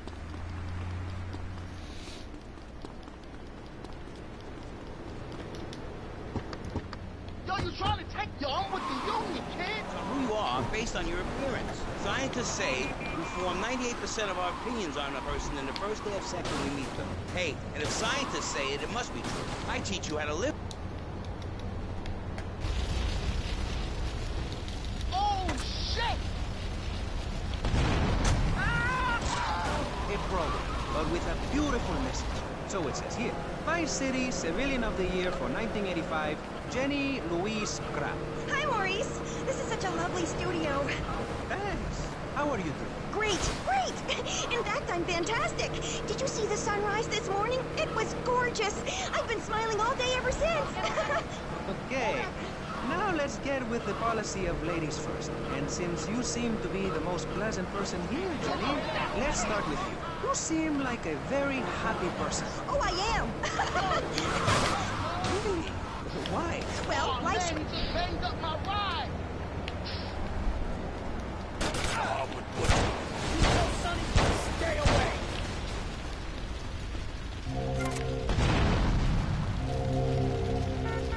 Yo, you trying to take your own with the union, kid? Who you are based on your appearance. Scientists say we form 98% of our opinions on a person in the first day of sex when we meet them. Hey, and if scientists say it, it must be true. I teach you how to live. Oh, shit! A program, but with a beautiful message. So it says here, Vice City Civilian of the Year for 1985, Jenny Louise Krapp. Hi, Maurice. This is such a lovely studio. Thanks. How are you doing? Great, great. In fact, I'm fantastic. Did you see the sunrise this morning? It was gorgeous. I've been smiling all day ever since. Okay. Now let's get with the policy of ladies first. And since you seem to be the most pleasant person here, Jenny, let's start with you. You seem like a very happy person. Oh, I am. Really? Why? Well, life's... Man, he just banged up my ride. Stay away!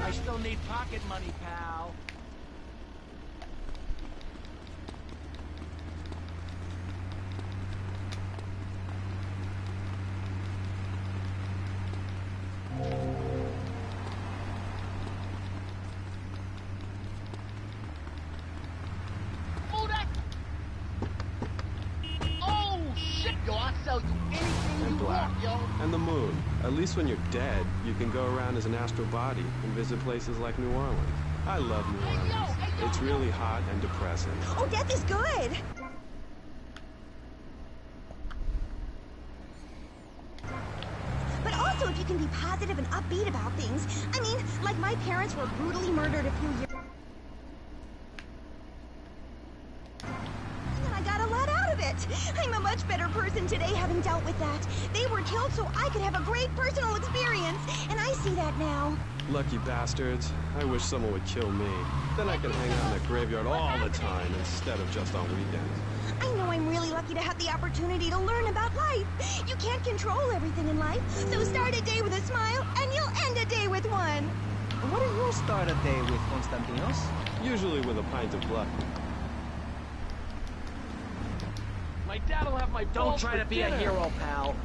I still need pocket money, pal. Move that. Oh, shit, yo, I'll sell you anything you want, yo. And the moon. At least when you're dead, you can go around as an astral body and visit places like New Orleans. I love New Orleans. It's really hot and depressing. Oh, death is good. can be positive and upbeat about things. I mean, like my parents were brutally murdered a few years. And I got a lot out of it. I'm a much better person today having dealt with that. They were killed so I could have a great personal experience, and I see that now. Lucky bastards. I wish someone would kill me. Then I could hang out in the graveyard all the time instead of just on weekends. I know I'm really lucky to have the opportunity to learn about life. You can't control everything in life, so start a day with a smile, and you'll end a day with one. What do you start a day with, Konstantinos? Usually with a pint of blood. My dad'll have my Don't balls try for to be dinner. a hero, pal.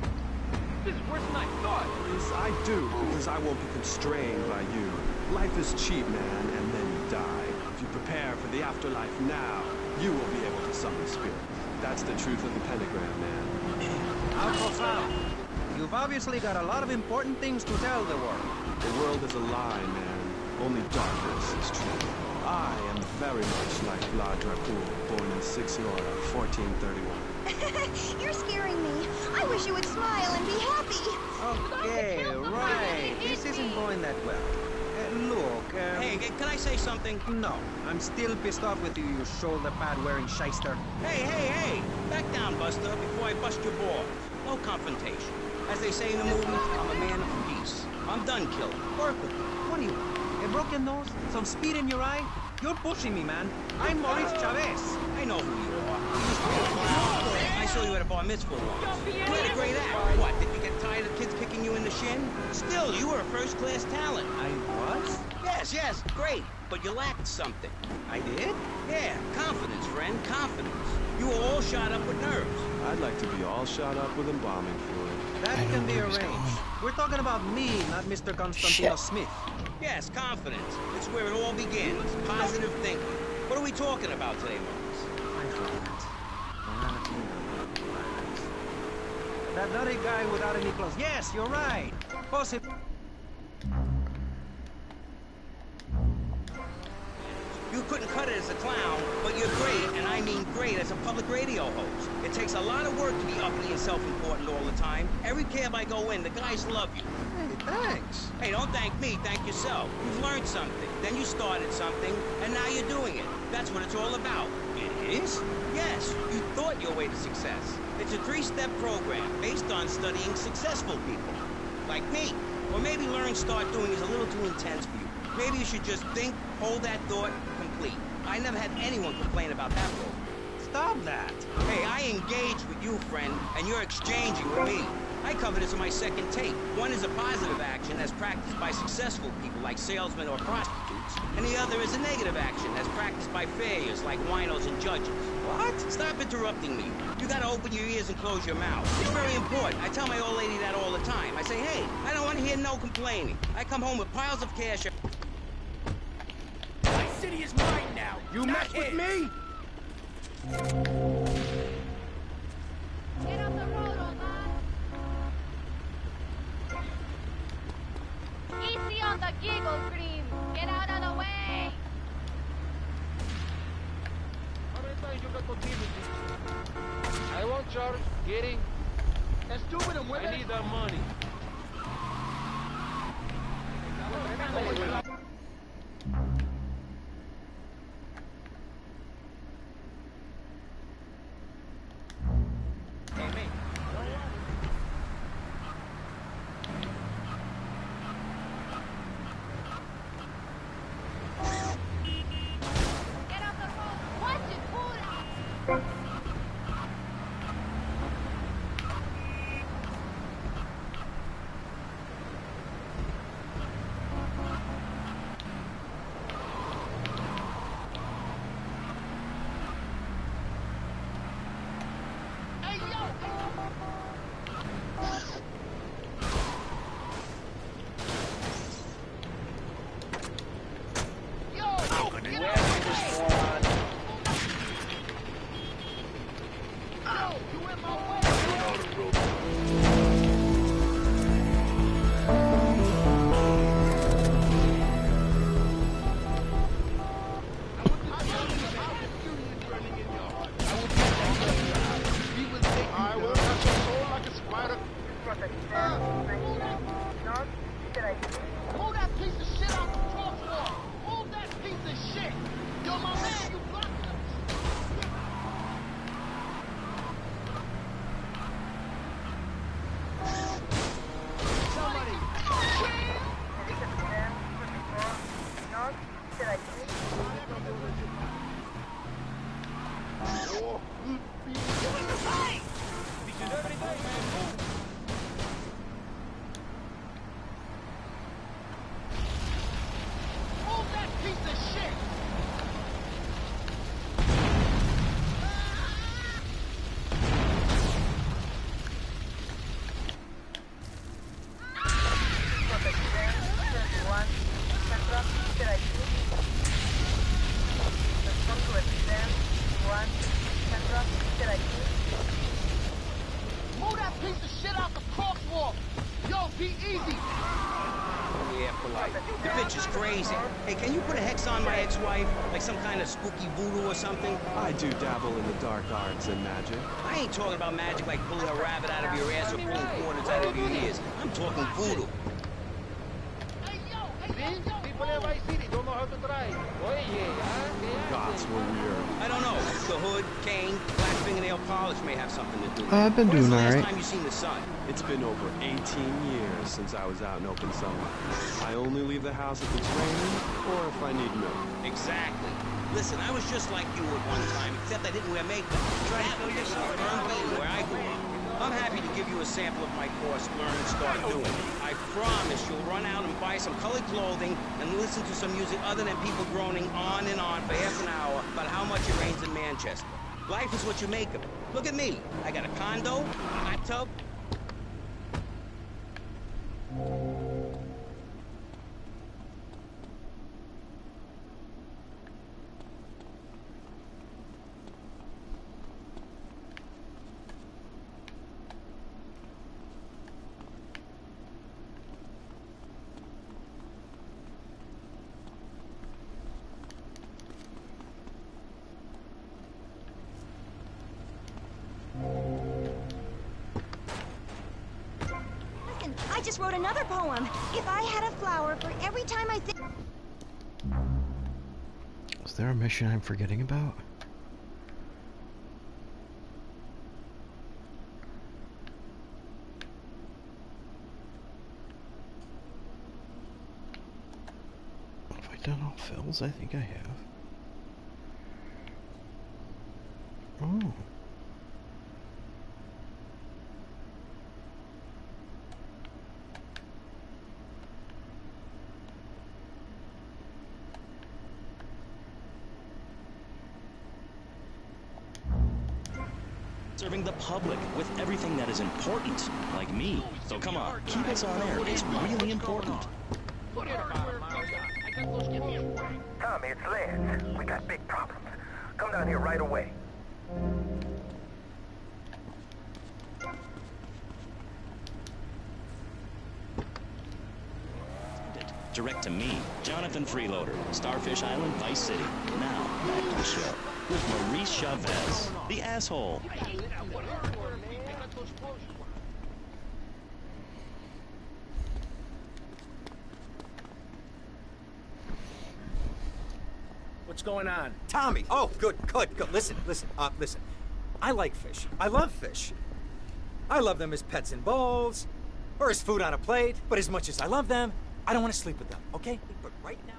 This is worse than I thought. Yes, I do, because I won't be constrained by you. Life is cheap, man, and then you die. If you prepare for the afterlife now, you will be able to summon spirits. That's the truth of the pentagram, man. Alcofao, you've obviously got a lot of important things to tell the world. The world is a lie, man. Only darkness is true. I am very much like Vlad Dracul, born in Sixlora, 1431. You're scaring me. I wish you would smile and be happy. Okay, right. This isn't going that well. Look, Hey, can I say something? No, I'm still pissed off with you, you shoulder pad wearing shyster. Hey! Back down, Buster, before I bust your balls. No confrontation. As they say in the movement, I'm a man of peace. I'm done killing. Work with me. What do you want? A broken nose? Some speed in your eye? You're pushing me, man. I'm Maurice Chavez. I know who you are. I saw you at a bar mitzvah once. You had a great act. What, did you get tired of kids kicking you in the shin? Still, you were a first-class talent. I was? Yes, great. But you lacked something. I did? Yeah, confidence, friend, confidence. You were all shot up with nerves. I'd like to be all shot up with embalming fluid. That can be arranged. We're talking about me, not Mr. Constantinos Smith. Yes, confidence. It's where it all begins. Positive thinking. What are we talking about today, Maurice? That dirty guy without any clothes. Yes, you're right. Possible. You couldn't cut it as a clown, but you're great, and I mean great, as a public radio host. It takes a lot of work to be uppity and self-important all the time. Every cab I go in, the guys love you. Hey, thanks. Hey, don't thank me, thank yourself. You've learned something, then you started something, and now you're doing it. That's what it's all about. It is? Yes, you thought your way to success. It's a 3-step program based on studying successful people. Like me. Or maybe learn start doing is a little too intense for you. Maybe you should just think, hold that thought, complete. I never had anyone complain about that program. Stop that. Hey, I engage with you, friend, and you're exchanging with me. I cover this in my second tape. One is a positive action as practiced by successful people like salesmen or prostitutes, and the other is a negative action as practiced by failures like winos and judges. What? Stop interrupting me. You gotta open your ears and close your mouth. It's very important. I tell my old lady that all the time. I say, hey, I don't want to hear no complaining. I come home with piles of cash. My city is mine now. You mess with me? Get off the road, Omar. Easy on the giggle cream. Get out of the way. I won't charge. Getting. I need the money. Get off the road. Watch it, puta. I will cut your soul like a spider. Move that piece of shit! Move that piece of shit out the crosswalk! Yo, be easy! Yeah, polite. The bitch is crazy. Hey, can you put a hex on my ex-wife? Like some kind of spooky voodoo or something? I do dabble in the dark arts and magic. I ain't talking about magic like pulling a rabbit out of your ass or pulling quarters out of your ears. I'm talking voodoo. People in Vice City don't know how to drive. Gods were weird. I don't know. The hood, cane, black fingernail polish may have something to do with it. I've been doing When's the last alright. time you seen the sun? It's been over 18 years since I was out in open sunlight. I only leave the house if it's raining or if I need milk. Exactly. Listen, I was just like you at one time, except I didn't wear makeup. Try to feel yourself being where I grew up. I'm happy to give you a sample of my course, Learn and Start Doing. I promise you'll run out and buy some colored clothing and listen to some music other than people groaning on and on for half an hour about how much it rains in Manchester. Life is what you make of it. Look at me. I got a condo, a hot tub. Listen, I just wrote another poem. If I had a flower for every time I think... Is there a mission I'm forgetting about? Have I done all fills? I think I have. Oh. Serving the public with everything that is important, like me. So come on, keep us on air. It's really important. Tommy, it's Lance. We got big problems. Come down here right away. Direct to me, Jonathan Freeloader, Starfish Island, Vice City. Now, back to the show. With Maurice Chavez, the asshole. What's going on? Tommy! Oh, good. Listen. I like fish. I love fish. I love them as pets in bowls, or as food on a plate, but as much as I love them, I don't want to sleep with them, okay? But right now...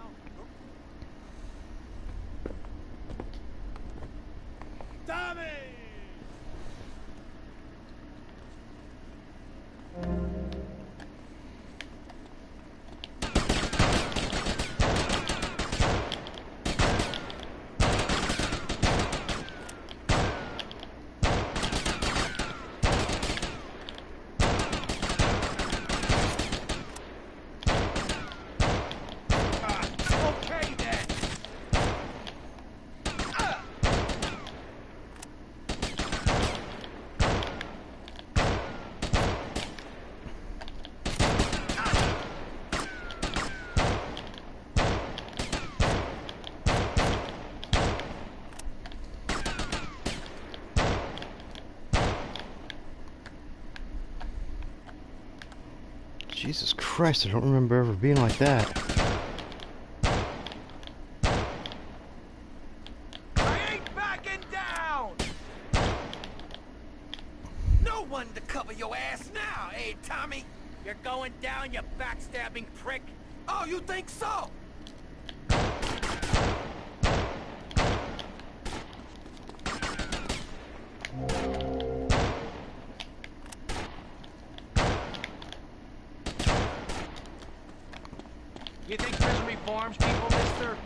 Tommy! Jesus Christ, I don't remember ever being like that. I ain't backing down! No one to cover your ass now, eh, Tommy? You're going down, you backstabbing prick. Oh, you think so? uniforms, people, mister?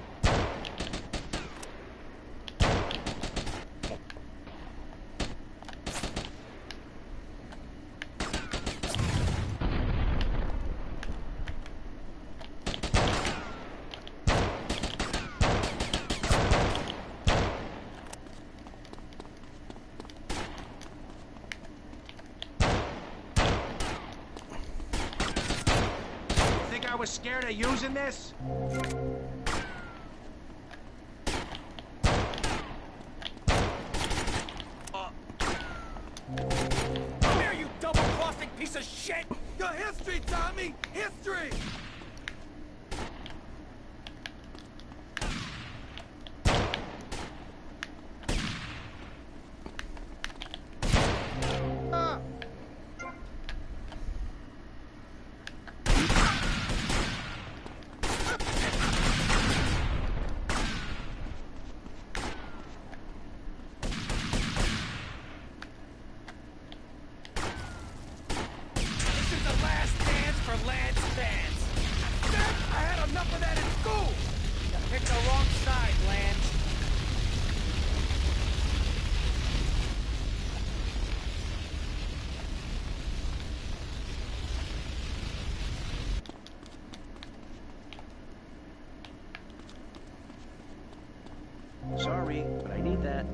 I was scared of using this? Come here, you double-crossing piece of shit! Your history, Tommy! History! Sorry, but I need that.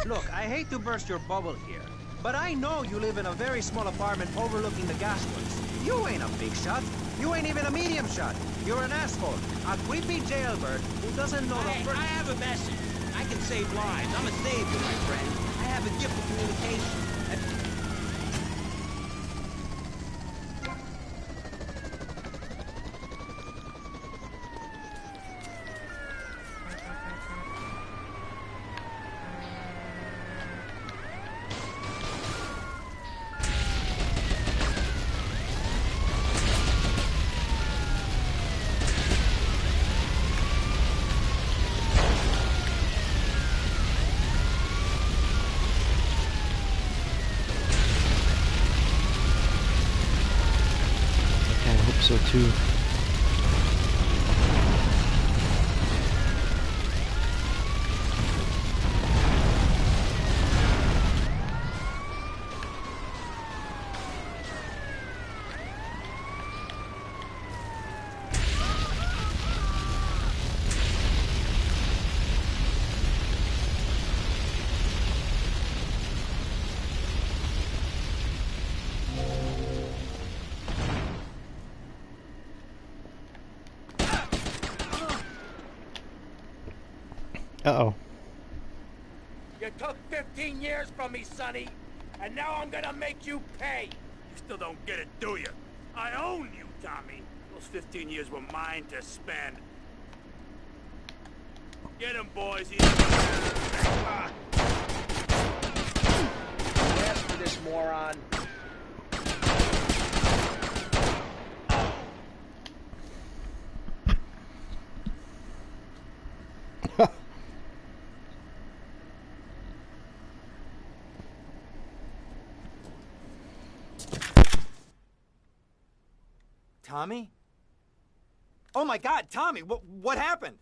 Look, I hate to burst your bubble here, but I know you live in a very small apartment overlooking the gas works. You ain't a big shot. You ain't even a medium shot. You're an asshole. A creepy jailbird who doesn't know the first... I have a message. I can save lives. I'm a savior, my friend. I have a gift of communication. So too. Uh-oh. You took 15 years from me, Sonny, and now I'm gonna make you pay. You still don't get it, do you? I own you, Tommy. Those 15 years were mine to spend. Get him, boys. He's... Ask for this moron. Tommy? Oh my God, Tommy, what happened?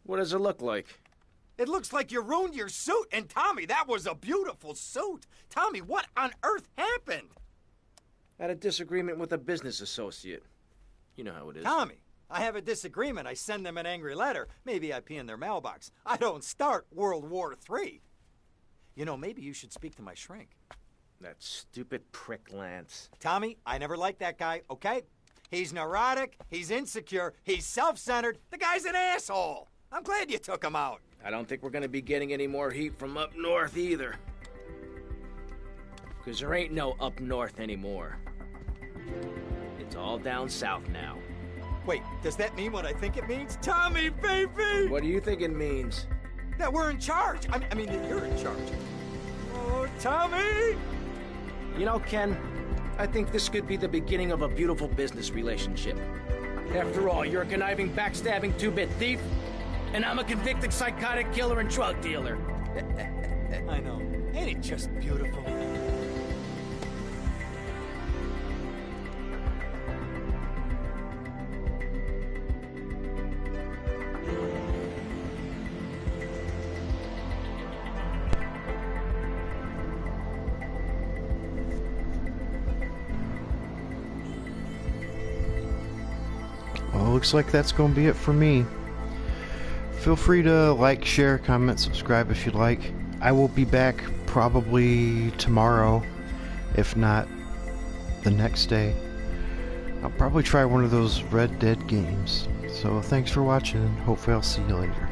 What does it look like? It looks like you ruined your suit, and Tommy, that was a beautiful suit. Tommy, what on earth happened? I had a disagreement with a business associate. You know how it is. Tommy, I have a disagreement. I send them an angry letter. Maybe I pee in their mailbox. I don't start World War III. You know, maybe you should speak to my shrink. That stupid prick Lance. Tommy, I never liked that guy, okay? He's neurotic, he's insecure, he's self-centered. The guy's an asshole. I'm glad you took him out. I don't think we're gonna be getting any more heat from up north either. Because there ain't no up north anymore. It's all down south now. Wait, does that mean what I think it means? Tommy, baby! What do you think it means? That we're in charge. I mean, that you're in charge. Oh, Tommy! You know, Ken, I think this could be the beginning of a beautiful business relationship. After all, you're a conniving, backstabbing two-bit thief, and I'm a convicted psychotic killer and drug dealer. I know. Ain't it just beautiful? Well, looks like that's going to be it for me. Feel free to like, share, comment, subscribe if you'd like. I will be back probably tomorrow, if not the next day. I'll probably try one of those Red Dead games. So thanks for watching, and hopefully I'll see you later.